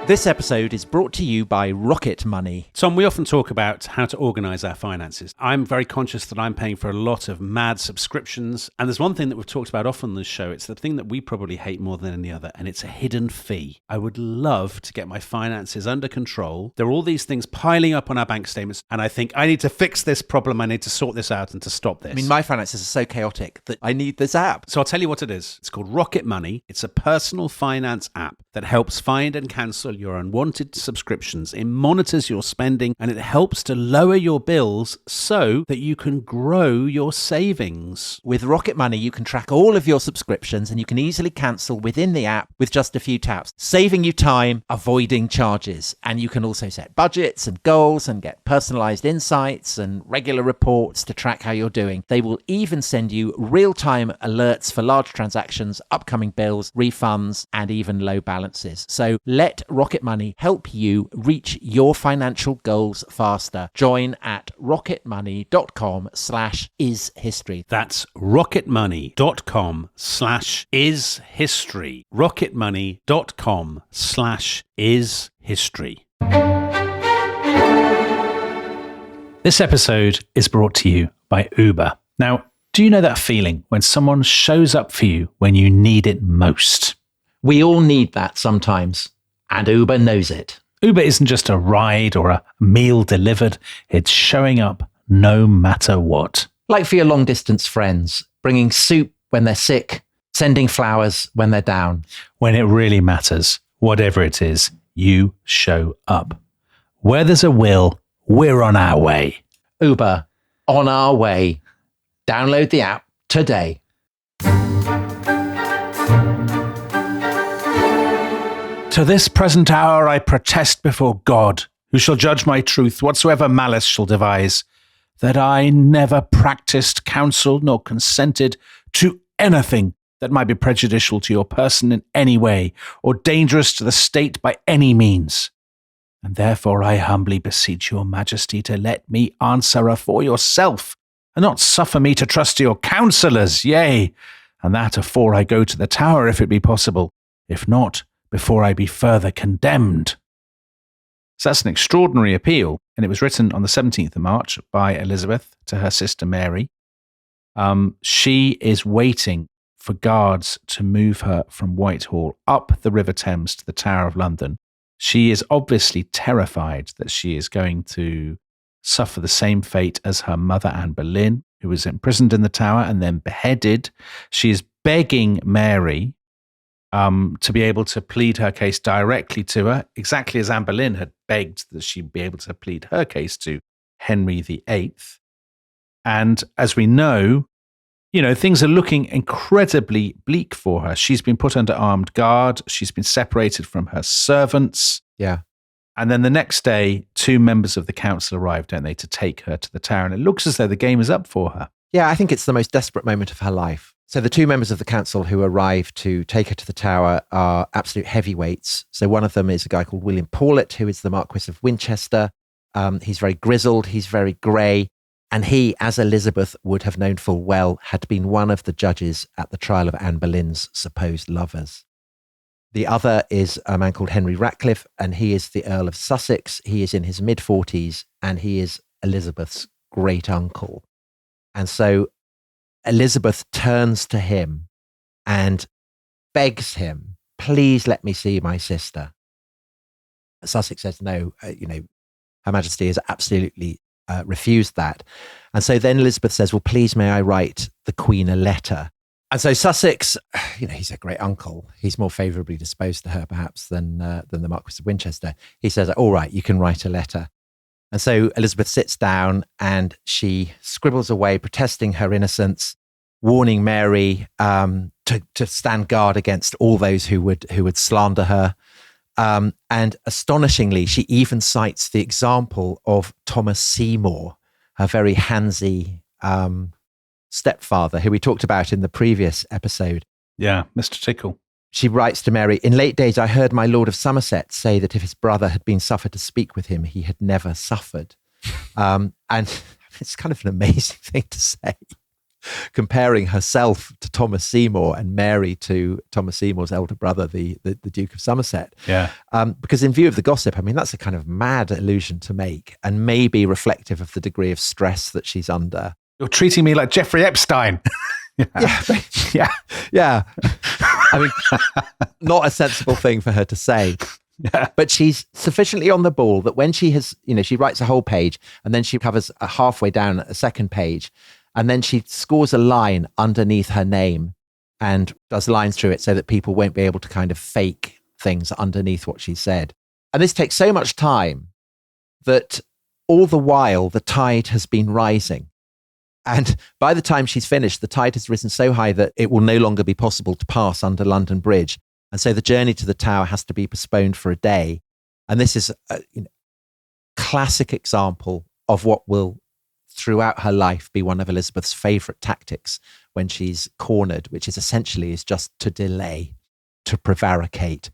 This episode is brought to you by Rocket Money. Tom, we often talk about how to organise our finances. I'm very conscious that I'm paying for a lot of mad subscriptions. And there's one thing that we've talked about often on this show. It's the thing that we probably hate more than any other, and it's a hidden fee. I would love to get my finances under control. There are all these things piling up on our bank statements, and I think I need to fix this problem. I need to sort this out and to stop this. I mean, my finances are so chaotic that I need this app. So I'll tell you what it is. It's called Rocket Money. It's a personal finance app that helps find and cancel your unwanted subscriptions. It monitors your spending and it helps to lower your bills so that you can grow your savings. With Rocket Money, you can track all of your subscriptions and you can easily cancel within the app with just a few taps, saving you time, avoiding charges. And you can also set budgets and goals and get personalized insights and regular reports to track how you're doing. They will even send you real-time alerts for large transactions, upcoming bills, refunds, and even low balances. So let Rocket Money help you reach your financial goals faster. Join at rocketmoney.com/ishistory. That's rocketmoney.com/ishistory. rocketmoney.com/ishistory. This episode is brought to you by Uber. Now, do you know that feeling when someone shows up for you when you need it most? We all need that sometimes. And Uber knows it. Uber isn't just a ride or a meal delivered. It's showing up no matter what. Like for your long distance friends, bringing soup when they're sick, sending flowers when they're down. When it really matters, whatever it is, you show up. Where there's a will, we're on our way. Uber, on our way. Download the app today. To this present hour I protest before God, who shall judge my truth, whatsoever malice shall devise, that I never practised, counselled, nor consented to anything that might be prejudicial to your person in any way, or dangerous to the state by any means. And therefore I humbly beseech your majesty to let me answer for yourself, and not suffer me to trust to your counsellors, yea, and that afore I go to the tower, if it be possible, if not, before I be further condemned. So that's an extraordinary appeal, and it was written on the 17th of March by Elizabeth to her sister Mary. She is waiting for guards to move her from Whitehall up the River Thames to the Tower of London. She is obviously terrified that she is going to suffer the same fate as her mother Anne Boleyn, who was imprisoned in the Tower and then beheaded. She is begging Mary to be able to plead her case directly to her, exactly as Anne Boleyn had begged that she be able to plead her case to Henry VIII. And as we know, things are looking incredibly bleak for her. She's been put under armed guard. She's been separated from her servants. Yeah. And then the next day, 2 members of the council arrive, don't they, to take her to the tower. And it looks as though the game is up for her. Yeah, I think it's the most desperate moment of her life. So the 2 members of the council who arrive to take her to the tower are absolute heavyweights. So one of them is a guy called William Paulet, who is the Marquis of Winchester. He's very grizzled. He's very grey. And he, as Elizabeth would have known full well, had been one of the judges at the trial of Anne Boleyn's supposed lovers. The other is a man called Henry Ratcliffe, and he is the Earl of Sussex. He is in his mid-40s, and he is Elizabeth's great uncle. And so Elizabeth turns to him and begs him, please let me see my sister. Sussex says, no, Her Majesty has absolutely refused that. And so then Elizabeth says, well, please may I write the Queen a letter? And so Sussex, he's a great uncle. He's more favourably disposed to her perhaps than the Marquis of Winchester. He says, all right, you can write a letter. And so Elizabeth sits down and she scribbles away, protesting her innocence, warning Mary to stand guard against all those who would slander her. And astonishingly, she even cites the example of Thomas Seymour, her very handsy stepfather, who we talked about in the previous episode. Yeah, Mr. Tickle. She writes to Mary, in late days I heard my Lord of Somerset say that if his brother had been suffered to speak with him, he had never suffered. And it's kind of an amazing thing to say, comparing herself to Thomas Seymour and Mary to Thomas Seymour's elder brother, the Duke of Somerset. Yeah. Because in view of the gossip, that's a kind of mad allusion to make, and maybe reflective of the degree of stress that she's under. You're treating me like Jeffrey Epstein. Yeah. Not a sensible thing for her to say. Yeah. But she's sufficiently on the ball that when she has, she writes a whole page and then she covers halfway down a second page, and then she scores a line underneath her name and does lines through it so that people won't be able to kind of fake things underneath what she said. And this takes so much time that all the while the tide has been rising. And by the time she's finished, the tide has risen so high that it will no longer be possible to pass under London Bridge. And so the journey to the tower has to be postponed for a day. And this is a classic example of what will, throughout her life, be one of Elizabeth's favourite tactics when she's cornered, which is essentially just to delay, to prevaricate,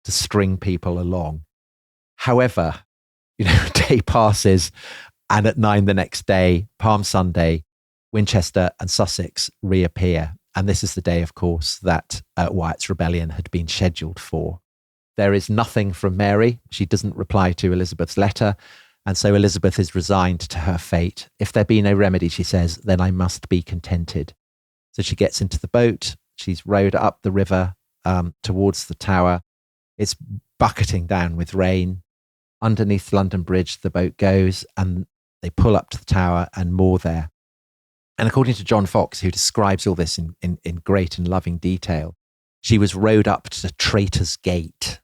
to string people along. However, a day passes, and at 9 the next day, Palm Sunday, Winchester and Sussex reappear. And this is the day, of course, that Wyatt's rebellion had been scheduled for. There is nothing from Mary. She doesn't reply to Elizabeth's letter. And so Elizabeth is resigned to her fate. If there be no remedy, she says, then I must be contented. So she gets into the boat. She's rowed up the river towards the tower. It's bucketing down with rain. Underneath London Bridge, the boat goes and they pull up to the tower and moor there. And according to John Fox, who describes all this in great and loving detail, she was rowed up to Traitor's Gate.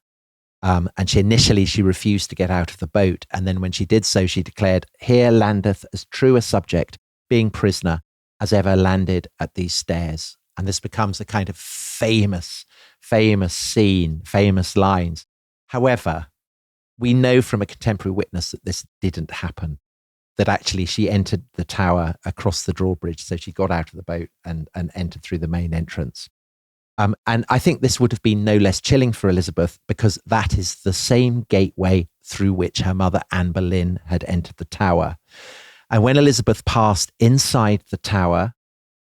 And she refused to get out of the boat. And then when she did so, she declared, here landeth as true a subject, being prisoner, as ever landed at these stairs. And this becomes a kind of famous scene, famous lines. However, we know from a contemporary witness that this didn't happen, that actually she entered the tower across the drawbridge. So she got out of the boat and entered through the main entrance. And I think this would have been no less chilling for Elizabeth, because that is the same gateway through which her mother Anne Boleyn had entered the tower. And when Elizabeth passed inside the tower,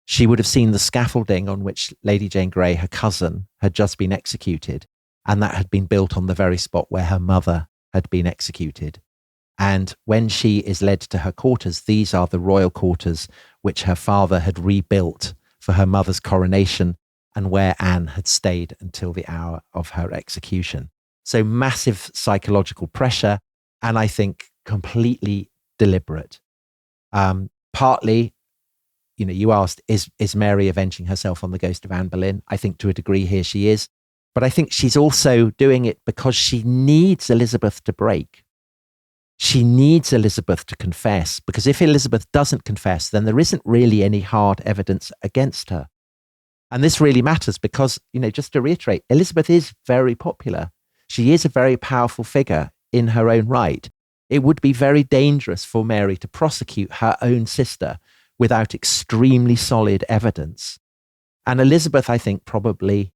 She would have seen the scaffolding on which Lady Jane Grey, her cousin, had just been executed, and that had been built on the very spot where her mother had been executed. And when she is led to her quarters, these are the royal quarters which her father had rebuilt for her mother's coronation and where Anne had stayed until the hour of her execution. So massive psychological pressure, and I think completely deliberate. Partly, you asked, is Mary avenging herself on the ghost of Anne Boleyn? I think to a degree here she is. But I think she's also doing it because she needs Elizabeth to break. She needs Elizabeth to confess, because if Elizabeth doesn't confess, then there isn't really any hard evidence against her. And this really matters because, just to reiterate, Elizabeth is very popular. She is a very powerful figure in her own right. It would be very dangerous for Mary to prosecute her own sister without extremely solid evidence. And Elizabeth, I think,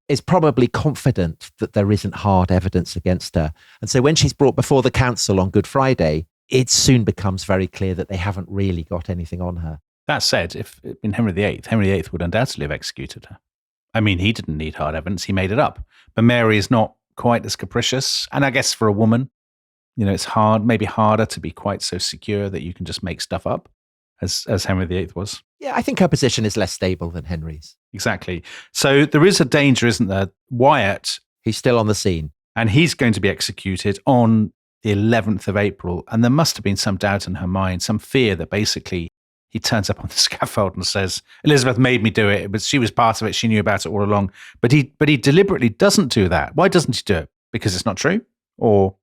is probably confident that there isn't hard evidence against her. And so when she's brought before the council on Good Friday, it soon becomes very clear that they haven't really got anything on her. That said, if it had been Henry VIII would undoubtedly have executed her. I mean, he didn't need hard evidence, he made it up. But Mary is not quite as capricious. And I guess for a woman, it's maybe harder to be quite so secure that you can just make stuff up as Henry VIII was. Yeah, I think her position is less stable than Henry's. Exactly. So there is a danger, isn't there? Wyatt. He's still on the scene. And he's going to be executed on the 11th of April. And there must have been some doubt in her mind, some fear that basically he turns up on the scaffold and says, Elizabeth made me do it, but she was part of it. She knew about it all along. But he deliberately doesn't do that. Why doesn't he do it? Because it's not true? Or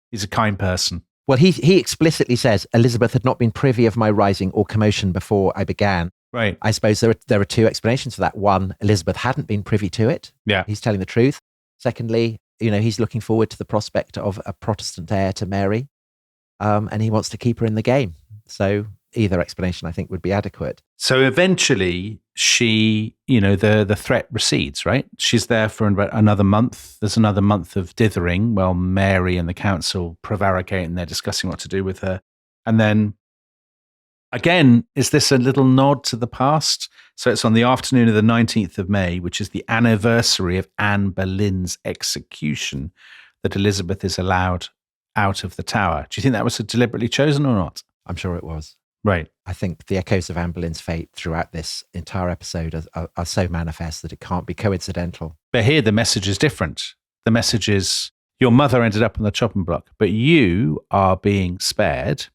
he's a kind person? Well, he explicitly says Elizabeth had not been privy of my rising or commotion before I began. Right. I suppose there are two explanations for that. One, Elizabeth hadn't been privy to it. Yeah. He's telling the truth. Secondly, he's looking forward to the prospect of a Protestant heir to Mary, and he wants to keep her in the game. So either explanation, I think, would be adequate. So eventually she, the threat recedes, right? She's there for about another month. There's another month of dithering while Mary and the council prevaricate and they're discussing what to do with her. And then again, is this a little nod to the past? So it's on the afternoon of the 19th of May, which is the anniversary of Anne Boleyn's execution, that Elizabeth is allowed out of the Tower. Do you think that was deliberately chosen or not? I'm sure it was. Right. I think the echoes of Anne Boleyn's fate throughout this entire episode are so manifest that it can't be coincidental. But here the message is different. The message is, your mother ended up on the chopping block, but you are being spared.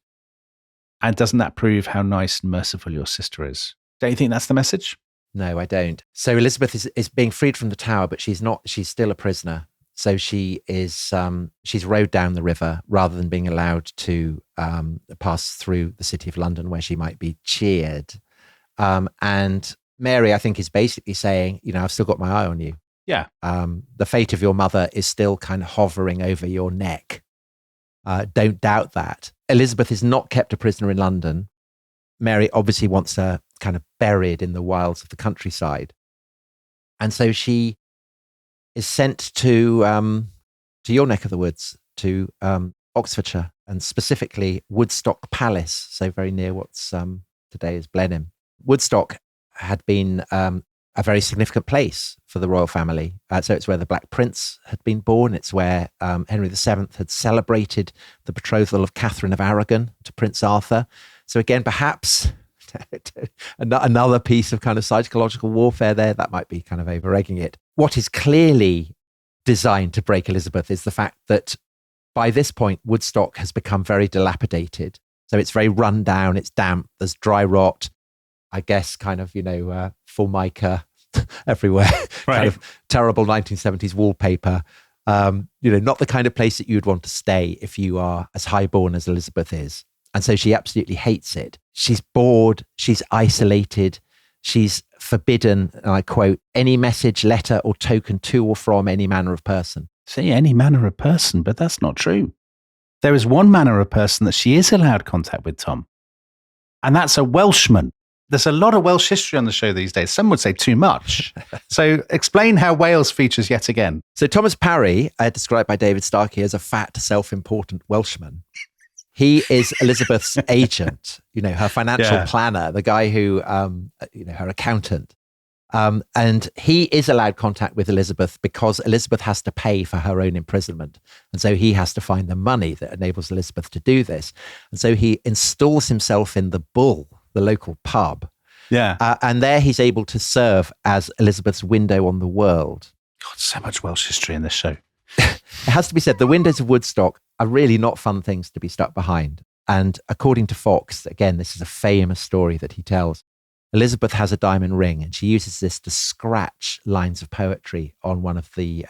And doesn't that prove how nice and merciful your sister is? Don't you think that's the message? No, I don't. So Elizabeth is being freed from the Tower, but she's still a prisoner. So she's rowed down the river rather than being allowed to pass through the city of London where she might be cheered. And Mary, I think, is basically saying, I've still got my eye on you. Yeah. The fate of your mother is still kind of hovering over your neck. Don't doubt that. Elizabeth is not kept a prisoner in London. Mary obviously wants her kind of buried in the wilds of the countryside. And so she is sent to your neck of the woods, to Oxfordshire, and specifically Woodstock Palace, so very near what's today is Blenheim. Woodstock had been a very significant place for the royal family. So it's where the Black Prince had been born. It's where Henry VII had celebrated the betrothal of Catherine of Aragon to Prince Arthur. So again, perhaps another piece of kind of psychological warfare there. That might be kind of over-egging it. What is clearly designed to break Elizabeth is the fact that by this point, Woodstock has become very dilapidated. So it's very run down, it's damp, there's dry rot, I guess kind of, Formica everywhere, right. Kind of terrible 1970s wallpaper. Not the kind of place that you'd want to stay if you are as highborn as Elizabeth is. And so she absolutely hates it. She's bored, she's isolated, she's forbidden, and I quote, any message, letter or token to or from any manner of person. Say any manner of person, but that's not true. There is one manner of person that she is allowed contact with, Tom. And that's a Welshman. There's a lot of Welsh history on the show these days. Some would say too much. So explain how Wales features yet again. So Thomas Parry, described by David Starkey as a fat, self-important Welshman. He is Elizabeth's agent, her financial planner, the guy who, her accountant. And he is allowed contact with Elizabeth because Elizabeth has to pay for her own imprisonment. And so he has to find the money that enables Elizabeth to do this. And so he installs himself in the Bull, the local pub. Yeah. And there he's able to serve as Elizabeth's window on the world. God, so much Welsh history in this show. It has to be said, the windows of Woodstock are really not fun things to be stuck behind. And according to Fox, again, this is a famous story that he tells. Elizabeth has a diamond ring, and she uses this to scratch lines of poetry on one of the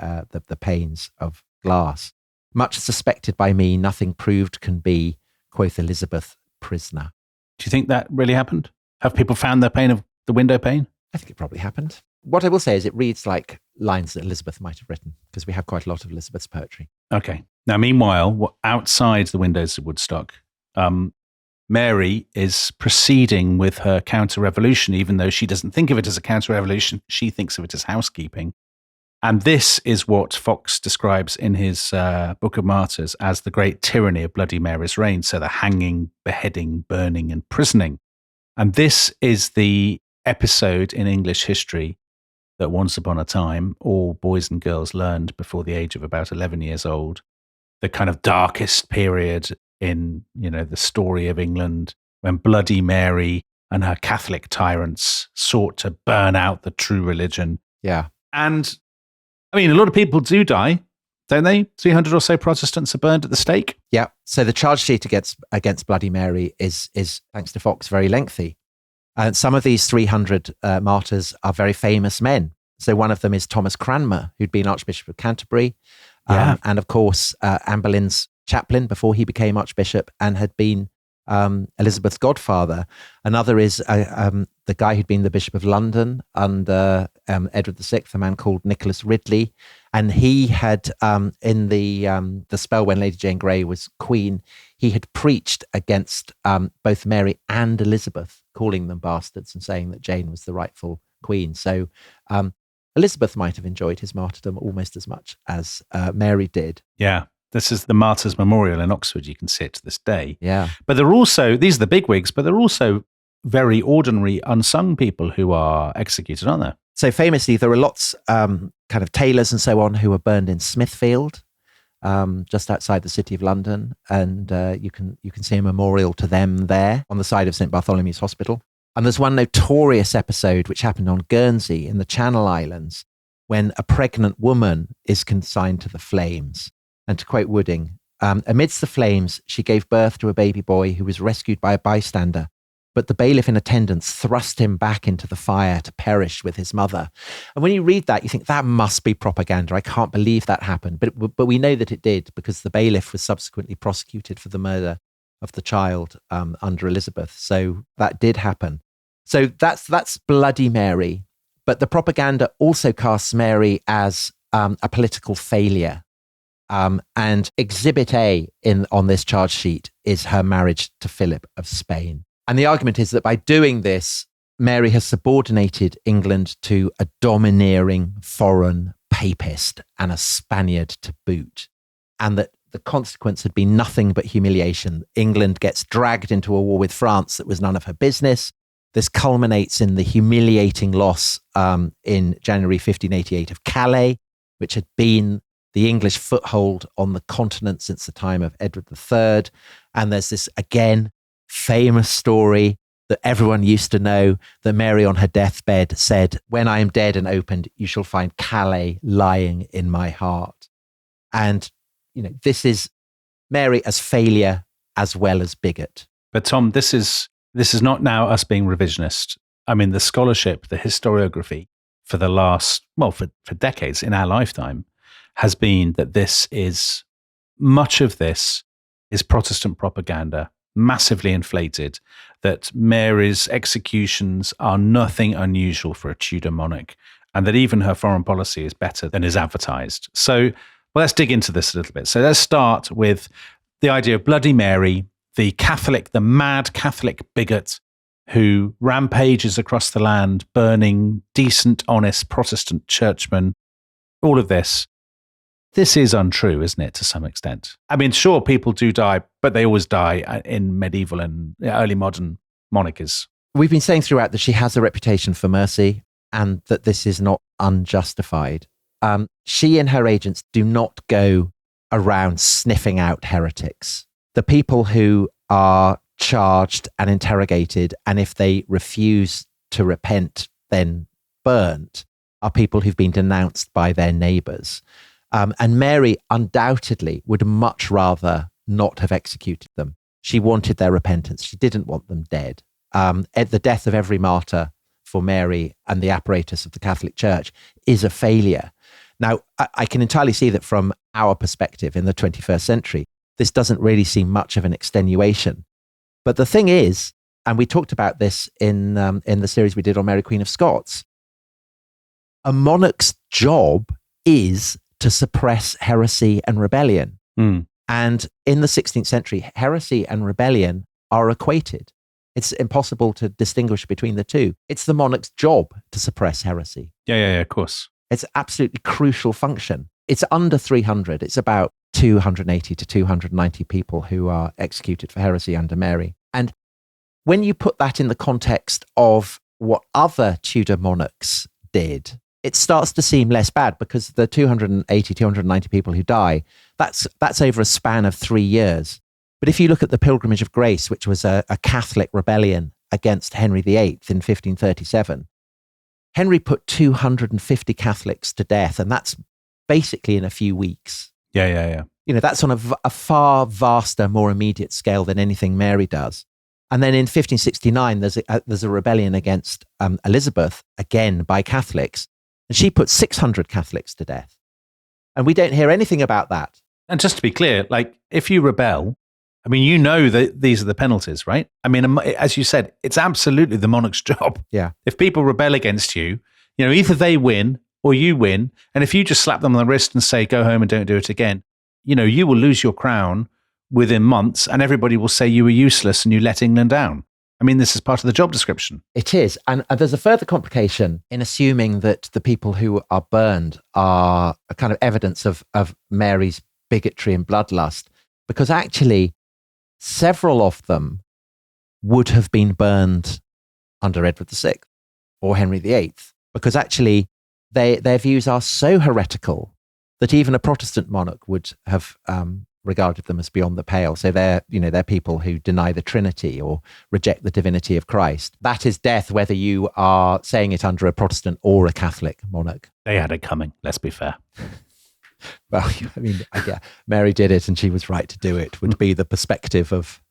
panes of glass. Much suspected by me, nothing proved can be, quoth Elizabeth, prisoner. Do you think that really happened? Have people found the window pane? I think it probably happened. What I will say is it reads like lines that Elizabeth might have written, because we have quite a lot of Elizabeth's poetry. Okay. Now, meanwhile, outside the windows of Woodstock, Mary is proceeding with her counter-revolution, even though she doesn't think of it as a counter-revolution. She thinks of it as housekeeping. And this is what Fox describes in his Book of Martyrs as the great tyranny of Bloody Mary's reign. So the hanging, beheading, burning, and prisoning. And this is the episode in English history that once upon a time, all boys and girls learned before the age of about 11 years old. The kind of darkest period in, the story of England, when Bloody Mary and her Catholic tyrants sought to burn out the true religion. Yeah. And, a lot of people do die, don't they? 300 or so Protestants are burned at the stake. Yeah. So the charge sheet against Bloody Mary is, thanks to Fox, very lengthy. And some of these 300 martyrs are very famous men. So one of them is Thomas Cranmer, who'd been Archbishop of Canterbury. And of course, Anne Boleyn's chaplain before he became Archbishop and had been Elizabeth's godfather. Another is the guy who'd been the Bishop of London under Edward VI, a man called Nicholas Ridley. And he had, in the spell when Lady Jane Grey was Queen, he had preached against both Mary and Elizabeth, calling them bastards and saying that Jane was the rightful Queen. So Elizabeth might have enjoyed his martyrdom almost as much as Mary did. Yeah. This is the Martyrs' Memorial in Oxford. You can see it to this day. Yeah. But they're also, these are the bigwigs, but they're also very ordinary, unsung people who are executed, aren't there? So famously, there are lots kind of tailors and so on who were burned in Smithfield, just outside the city of London. And you can see a memorial to them there on the side of St. Bartholomew's Hospital. And there's one notorious episode which happened on Guernsey in the Channel Islands when a pregnant woman is consigned to the flames. And to quote Wooding, amidst the flames, she gave birth to a baby boy who was rescued by a bystander, but the bailiff in attendance thrust him back into the fire to perish with his mother. And when you read that, you think that must be propaganda. I can't believe that happened. But we know that it did, because the bailiff was subsequently prosecuted for the murder of the child under Elizabeth. So that did happen. So that's Bloody Mary. But the propaganda also casts Mary as a political failure. And Exhibit A on this charge sheet is her marriage to Philip of Spain. And the argument is that by doing this, Mary has subordinated England to a domineering foreign papist and a Spaniard to boot. And that the consequence had been nothing but humiliation. England gets dragged into a war with France that was none of her business. This culminates in the humiliating loss in January 1588 of Calais, which had been the English foothold on the continent since the time of Edward III. And there's this, again, famous story that everyone used to know, that Mary on her deathbed said, "When I am dead and opened, you shall find Calais lying in my heart." And, this is Mary as failure as well as bigot. But Tom, this is not now us being revisionist. The scholarship, the historiography for the last, for decades in our lifetime, has been that much of this is Protestant propaganda, massively inflated, that Mary's executions are nothing unusual for a Tudor monarch, and that even her foreign policy is better than is advertised. So, let's dig into this a little bit. So let's start with the idea of Bloody Mary, the mad Catholic bigot who rampages across the land, burning decent, honest Protestant churchmen, all of this. This is untrue, isn't it, to some extent? I mean, sure, people do die, but they always die in medieval and early modern monarchies. We've been saying throughout that she has a reputation for mercy and that this is not unjustified. She and her agents do not go around sniffing out heretics. The people who are charged and interrogated, and if they refuse to repent, then burnt, are people who've been denounced by their neighbours. And Mary undoubtedly would much rather not have executed them. She wanted their repentance. She didn't want them dead. The death of every martyr for Mary and the apparatus of the Catholic Church is a failure. Now, I can entirely see that from our perspective in the 21st century, this doesn't really seem much of an extenuation. But the thing is, and we talked about this in the series we did on Mary Queen of Scots, a monarch's job is to suppress heresy and rebellion. And in the 16th century, heresy and rebellion are equated. It's impossible to distinguish between the two. It's the monarch's job to suppress heresy. Yeah, of course. It's absolutely crucial function. It's under 300. It's about 280 to 290 people who are executed for heresy under Mary. And when you put that in the context of what other Tudor monarchs did, it starts to seem less bad, because the 280, 290 people who die, that's over a span of 3 years. But if you look at the Pilgrimage of Grace, which was a Catholic rebellion against Henry VIII in 1537, Henry put 250 Catholics to death, and that's basically in a few weeks. Yeah. You know, that's on a far vaster, more immediate scale than anything Mary does. And then in 1569, there's a rebellion against Elizabeth, again by Catholics, and she put 600 Catholics to death. And we don't hear anything about that. And just to be clear, like, if you rebel, I mean, you know that these are the penalties, right? I mean, as you said, it's absolutely the monarch's job. Yeah. If people rebel against you, you know, either they win or you win. And if you just slap them on the wrist and say, go home and don't do it again, you know, you will lose your crown within months, and everybody will say you were useless and you let England down. I mean, this is part of the job description. It is. And there's a further complication in assuming that the people who are burned are a kind of evidence of Mary's bigotry and bloodlust, because actually several of them would have been burned under Edward VI or Henry VIII, because actually their views are so heretical that even a Protestant monarch would have regarded them as beyond the pale. So they're people who deny the Trinity or reject the divinity of Christ. That is death, whether you are saying it under a Protestant or a Catholic monarch. They had it coming, let's be fair. Well, I mean, Mary did it and she was right to do it, would be the perspective of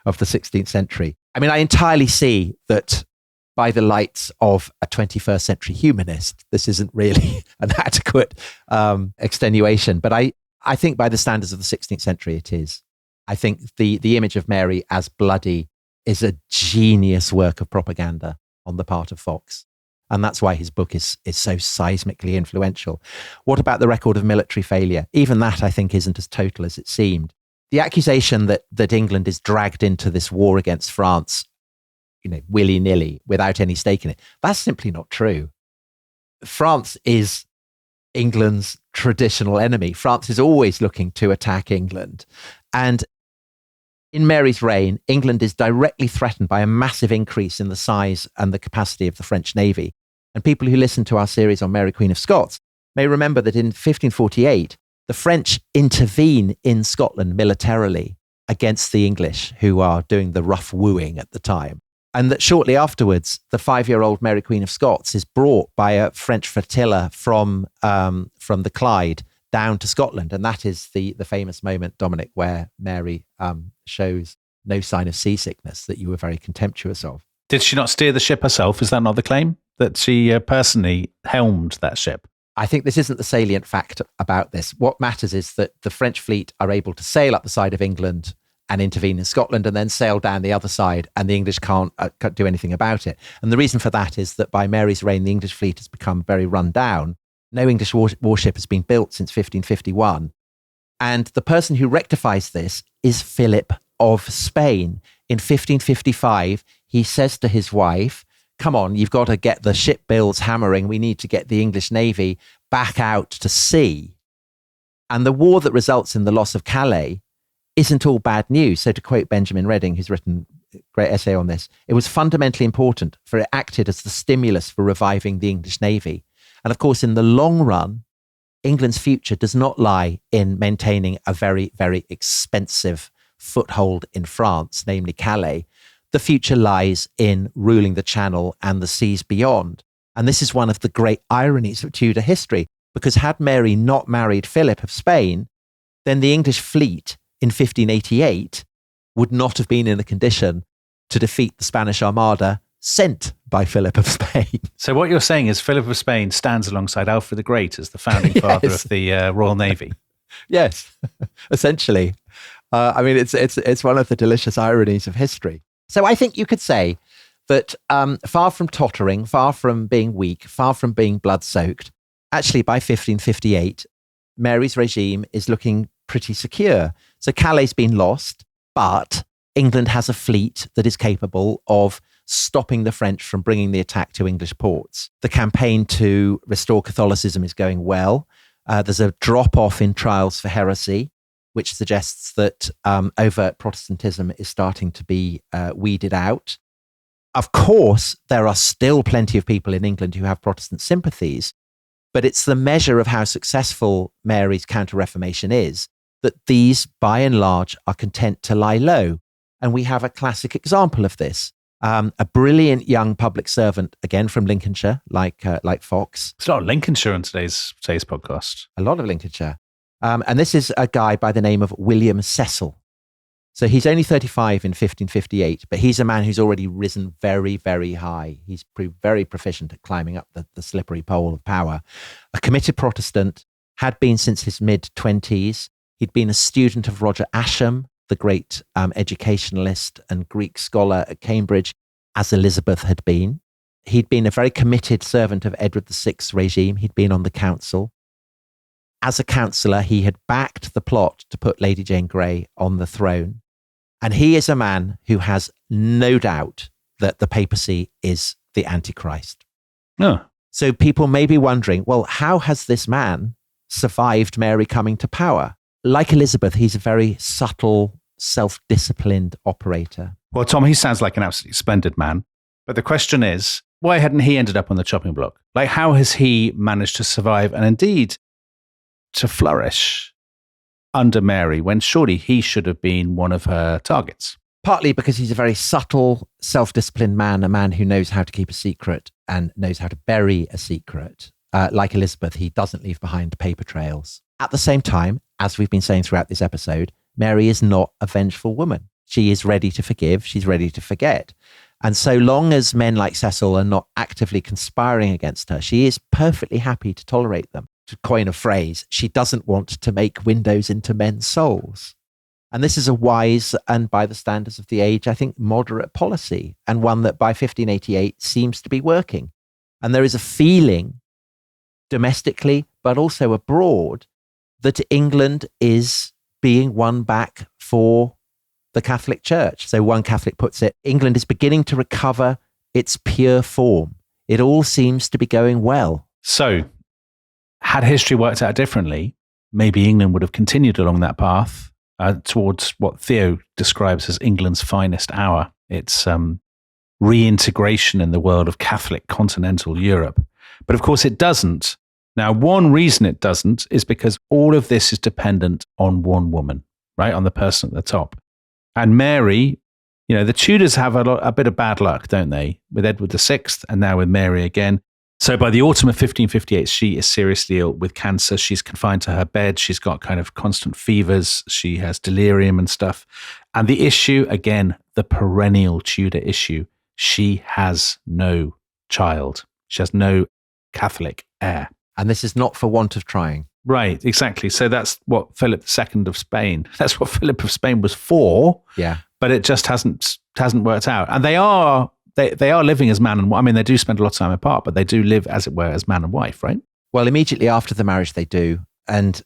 the 16th century. I mean, I entirely see that by the lights of a 21st century humanist, this isn't really an adequate extenuation. But I think by the standards of the 16th century, it is. I think the image of Mary as bloody is a genius work of propaganda on the part of Fox. And that's why his book is so seismically influential. What about the record of military failure? Even that, I think, isn't as total as it seemed. The accusation that England is dragged into this war against France, you know, willy-nilly, without any stake in it, that's simply not true. France is England's traditional enemy. France is always looking to attack England. And in Mary's reign, England is directly threatened by a massive increase in the size and the capacity of the French Navy. And people who listen to our series on Mary Queen of Scots may remember that in 1548, the French intervene in Scotland militarily against the English, who are doing the rough wooing at the time. And that shortly afterwards, the 5-year-old Mary Queen of Scots is brought by a French flotilla from the Clyde down to Scotland. And that is the famous moment, Dominic, where Mary shows no sign of seasickness that you were very contemptuous of. Did she not steer the ship herself? Is that not the claim? That she personally helmed that ship? I think this isn't the salient fact about this. What matters is that the French fleet are able to sail up the side of England and intervene in Scotland and then sail down the other side, and the English can't do anything about it. And the reason for that is that by Mary's reign, the English fleet has become very run down. No English warship has been built since 1551. And the person who rectifies this is Philip of Spain. In 1555, he says to his wife, come on, you've got to get the ship builds hammering. We need to get the English Navy back out to sea. And the war that results in the loss of Calais isn't all bad news. So to quote Benjamin Redding, who's written a great essay on this, it was fundamentally important, for it acted as the stimulus for reviving the English Navy. And of course, in the long run, England's future does not lie in maintaining a very, very expensive foothold in France, namely Calais. The future lies in ruling the Channel and the seas beyond. And this is one of the great ironies of Tudor history, because had Mary not married Philip of Spain, then the English fleet in 1588 would not have been in a condition to defeat the Spanish Armada sent by Philip of Spain. So what you're saying is Philip of Spain stands alongside Alfred the Great as the founding father of the Royal Navy. Yes, essentially. I mean, it's one of the delicious ironies of history. So I think you could say that far from tottering, far from being weak, far from being blood-soaked, actually by 1558, Mary's regime is looking pretty secure. So Calais's been lost, but England has a fleet that is capable of stopping the French from bringing the attack to English ports. The campaign to restore Catholicism is going well. There's a drop-off in trials for heresy, which suggests that overt Protestantism is starting to be weeded out. Of course, there are still plenty of people in England who have Protestant sympathies, but it's the measure of how successful Mary's Counter-Reformation is that these, by and large, are content to lie low. And we have a classic example of this. A brilliant young public servant, again from Lincolnshire, like Fox. It's a lot of Lincolnshire on today's podcast. A lot of Lincolnshire. And this is a guy by the name of William Cecil. So he's only 35 in 1558, but he's a man who's already risen very, very high. He's very proficient at climbing up the slippery pole of power. A committed Protestant, had been since his mid-20s. He'd been a student of Roger Ascham, the great educationalist and Greek scholar at Cambridge, as Elizabeth had been. He'd been a very committed servant of Edward VI's regime. He'd been on the council. As a councillor, he had backed the plot to put Lady Jane Grey on the throne. And he is a man who has no doubt that the papacy is the Antichrist. Oh. So people may be wondering, well, how has this man survived Mary coming to power? Like Elizabeth, he's a very subtle, self-disciplined operator. Well, Tom, he sounds like an absolutely splendid man. But the question is, why hadn't he ended up on the chopping block? Like, how has he managed to survive and indeed to flourish under Mary when surely he should have been one of her targets? Partly because he's a very subtle, self-disciplined man, a man who knows how to keep a secret and knows how to bury a secret. Like Elizabeth, he doesn't leave behind paper trails. At the same time, as we've been saying throughout this episode, Mary is not a vengeful woman. She is ready to forgive. She's ready to forget. And so long as men like Cecil are not actively conspiring against her, she is perfectly happy to tolerate them. To coin a phrase, she doesn't want to make windows into men's souls. And this is a wise and, by the standards of the age, I think, moderate policy, and one that by 1588 seems to be working. And there is a feeling domestically, but also abroad, that England is being won back for the Catholic Church. So one Catholic puts it, England is beginning to recover its pure form. It all seems to be going well. So, had history worked out differently, maybe England would have continued along that path towards what Theo describes as England's finest hour. It's reintegration in the world of Catholic continental Europe. But of course it doesn't. Now, one reason it doesn't is because all of this is dependent on one woman, right? On the person at the top. And Mary, you know, the Tudors have a bit of bad luck, don't they? With Edward VI and now with Mary again. So by the autumn of 1558, she is seriously ill with cancer. She's confined to her bed. She's got kind of constant fevers. She has delirium and stuff. And the issue, again, the perennial Tudor issue, she has no child. She has no Catholic heir. And this is not for want of trying. Right, exactly. So that's what Philip II of Spain, that's what Philip of Spain was for. Yeah. But it just hasn't worked out. And they are living as man and wife. I mean, they do spend a lot of time apart, but they do live, as it were, as man and wife, right? Well, immediately after the marriage, they do. And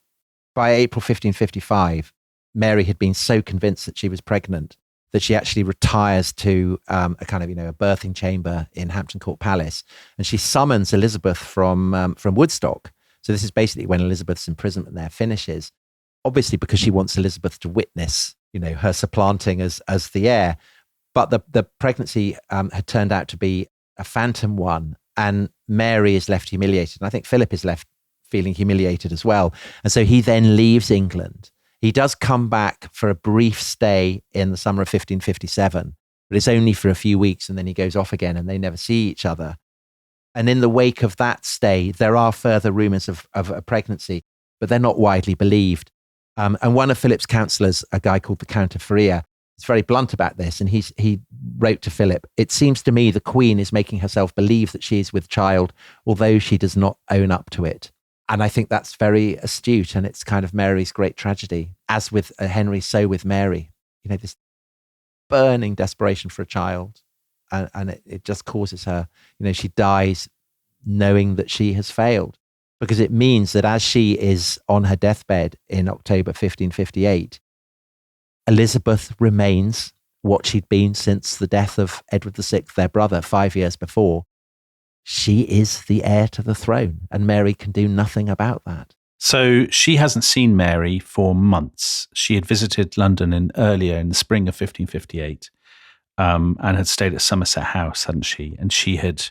by April 1555, Mary had been so convinced that she was pregnant that she actually retires to a kind of, a birthing chamber in Hampton Court Palace. And she summons Elizabeth from Woodstock So this is basically when Elizabeth's imprisonment there finishes, obviously because she wants Elizabeth to witness, her supplanting as the heir. But the pregnancy had turned out to be a phantom one, and Mary is left humiliated. And I think Philip is left feeling humiliated as well. And so he then leaves England. He does come back for a brief stay in the summer of 1557, but it's only for a few weeks, and then he goes off again and they never see each other. And in the wake of that stay, there are further rumours of a pregnancy, but they're not widely believed. And one of Philip's counsellors, a guy called the Count of Feria, is very blunt about this. And he wrote to Philip, "It seems to me the Queen is making herself believe that she is with child, although she does not own up to it." And I think that's very astute, and it's kind of Mary's great tragedy. As with Henry, so with Mary. This burning desperation for a child. And it just causes her, she dies knowing that she has failed. Because it means that as she is on her deathbed in October 1558, Elizabeth remains what she'd been since the death of Edward VI, their brother, 5 years before. She is the heir to the throne, and Mary can do nothing about that. So she hasn't seen Mary for months. She had visited London earlier in the spring of 1558 and had stayed at Somerset House, hadn't she? And she had,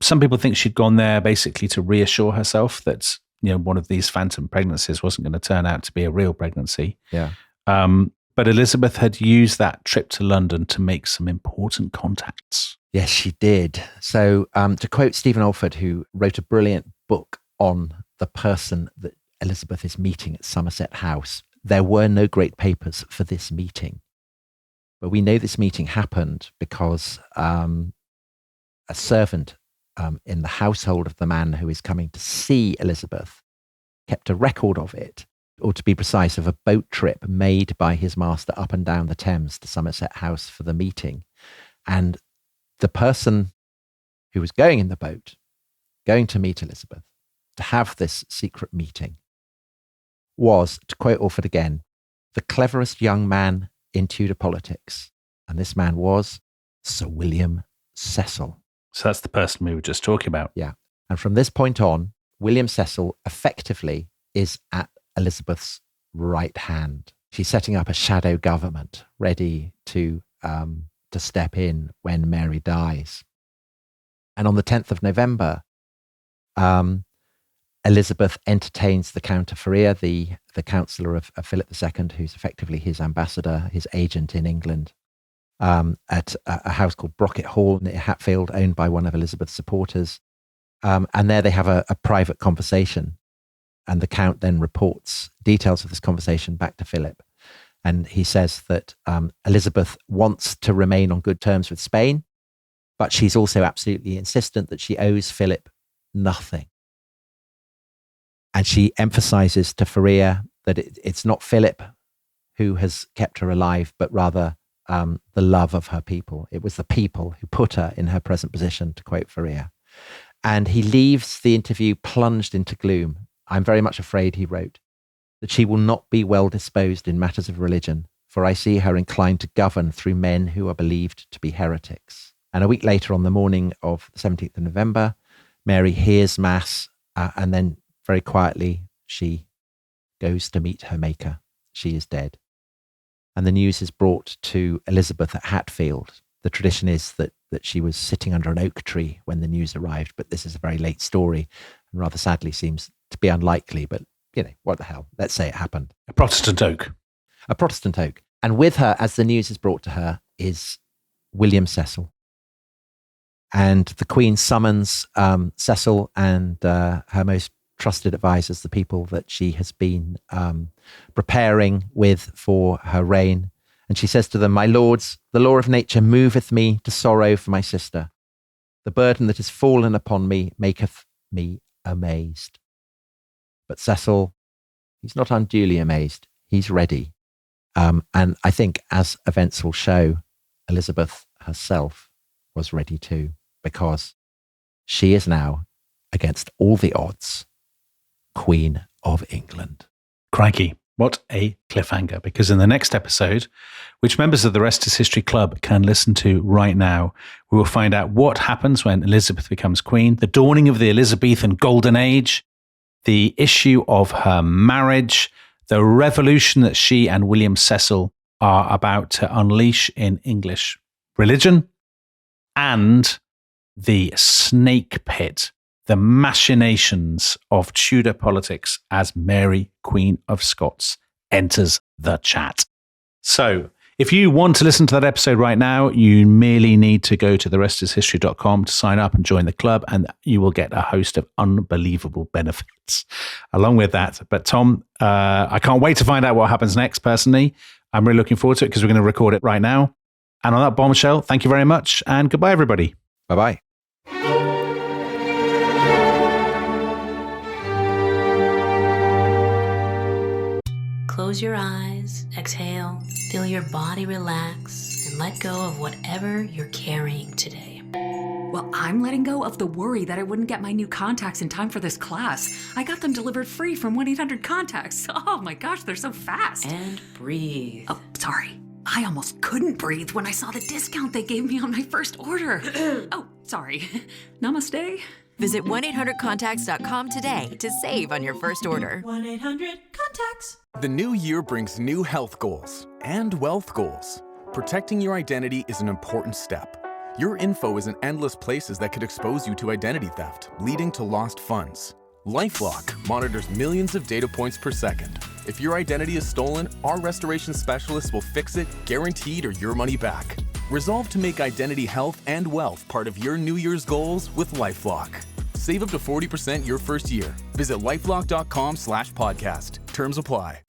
some people think she'd gone there basically to reassure herself that, one of these phantom pregnancies wasn't going to turn out to be a real pregnancy. Yeah. But Elizabeth had used that trip to London to make some important contacts. Yes, she did. So to quote Stephen Alford, who wrote a brilliant book on the person that Elizabeth is meeting at Somerset House, there were no great papers for this meeting. But we know this meeting happened because a servant in the household of the man who is coming to see Elizabeth kept a record of it, or to be precise, of a boat trip made by his master up and down the Thames to Somerset House for the meeting. And the person who was going in the boat, going to meet Elizabeth, to have this secret meeting, was, to quote Alford again, the cleverest young man in Tudor politics. And this man was Sir William Cecil. So that's the person we were just talking about. Yeah. And from this point on, William Cecil effectively is at Elizabeth's right hand. She's setting up a shadow government ready to step in when Mary dies. And on the 10th of November, Elizabeth entertains the Count of Feria, the counsellor of Philip II, who's effectively his ambassador, his agent in England, at a house called Brocket Hall near Hatfield, owned by one of Elizabeth's supporters. And there they have a private conversation. And the Count then reports details of this conversation back to Philip. And he says that Elizabeth wants to remain on good terms with Spain, but she's also absolutely insistent that she owes Philip nothing. And she emphasizes to Feria that it's not Philip who has kept her alive, but rather the love of her people. It was the people who put her in her present position, to quote Feria. And he leaves the interview plunged into gloom. "I'm very much afraid," he wrote, "that she will not be well disposed in matters of religion, for I see her inclined to govern through men who are believed to be heretics." And a week later, on the morning of the 17th of November, Mary hears Mass, and then very quietly she goes to meet her Maker. She is dead. And the news is brought to Elizabeth at Hatfield. The tradition is that she was sitting under an oak tree when the news arrived, but this is a very late story and rather sadly seems to be unlikely, but what the hell? Let's say it happened. A Protestant oak. A Protestant oak. And with her, as the news is brought to her, is William Cecil. And the Queen summons Cecil and her most trusted advisors, the people that she has been preparing with for her reign. And she says to them, "My lords, the law of nature moveth me to sorrow for my sister. The burden that has fallen upon me maketh me amazed." But Cecil, he's not unduly amazed. He's ready. And I think, as events will show, Elizabeth herself was ready too, because she is now, against all the odds, Queen of England. Crikey, what a cliffhanger. Because in the next episode, which members of the Rest is History Club can listen to right now, we will find out what happens when Elizabeth becomes queen, the dawning of the Elizabethan Golden Age, the issue of her marriage, the revolution that she and William Cecil are about to unleash in English religion, and the snake pit, the machinations of Tudor politics as Mary, Queen of Scots, enters the chat. So, if you want to listen to that episode right now, you merely need to go to therestishistory.com to sign up and join the club, and you will get a host of unbelievable benefits along with that. But Tom, I can't wait to find out what happens next, personally. I'm really looking forward to it because we're going to record it right now. And on that bombshell, thank you very much, and goodbye, everybody. Bye-bye. Close your eyes, exhale, feel your body relax, and let go of whatever you're carrying today. Well, I'm letting go of the worry that I wouldn't get my new contacts in time for this class. I got them delivered free from 1-800-CONTACTS. Oh my gosh, they're so fast. And breathe. Oh, sorry. I almost couldn't breathe when I saw the discount they gave me on my first order. Oh, sorry. Namaste. Visit 1-800-CONTACTS.com today to save on your first order. 1-800-CONTACTS. The new year brings new health goals and wealth goals. Protecting your identity is an important step. Your info is in endless places that could expose you to identity theft, leading to lost funds. LifeLock monitors millions of data points per second. If your identity is stolen, our restoration specialists will fix it, guaranteed, or your money back. Resolve to make identity health and wealth part of your New Year's goals with LifeLock. Save up to 40% your first year. Visit lifelock.com/podcast. Terms apply.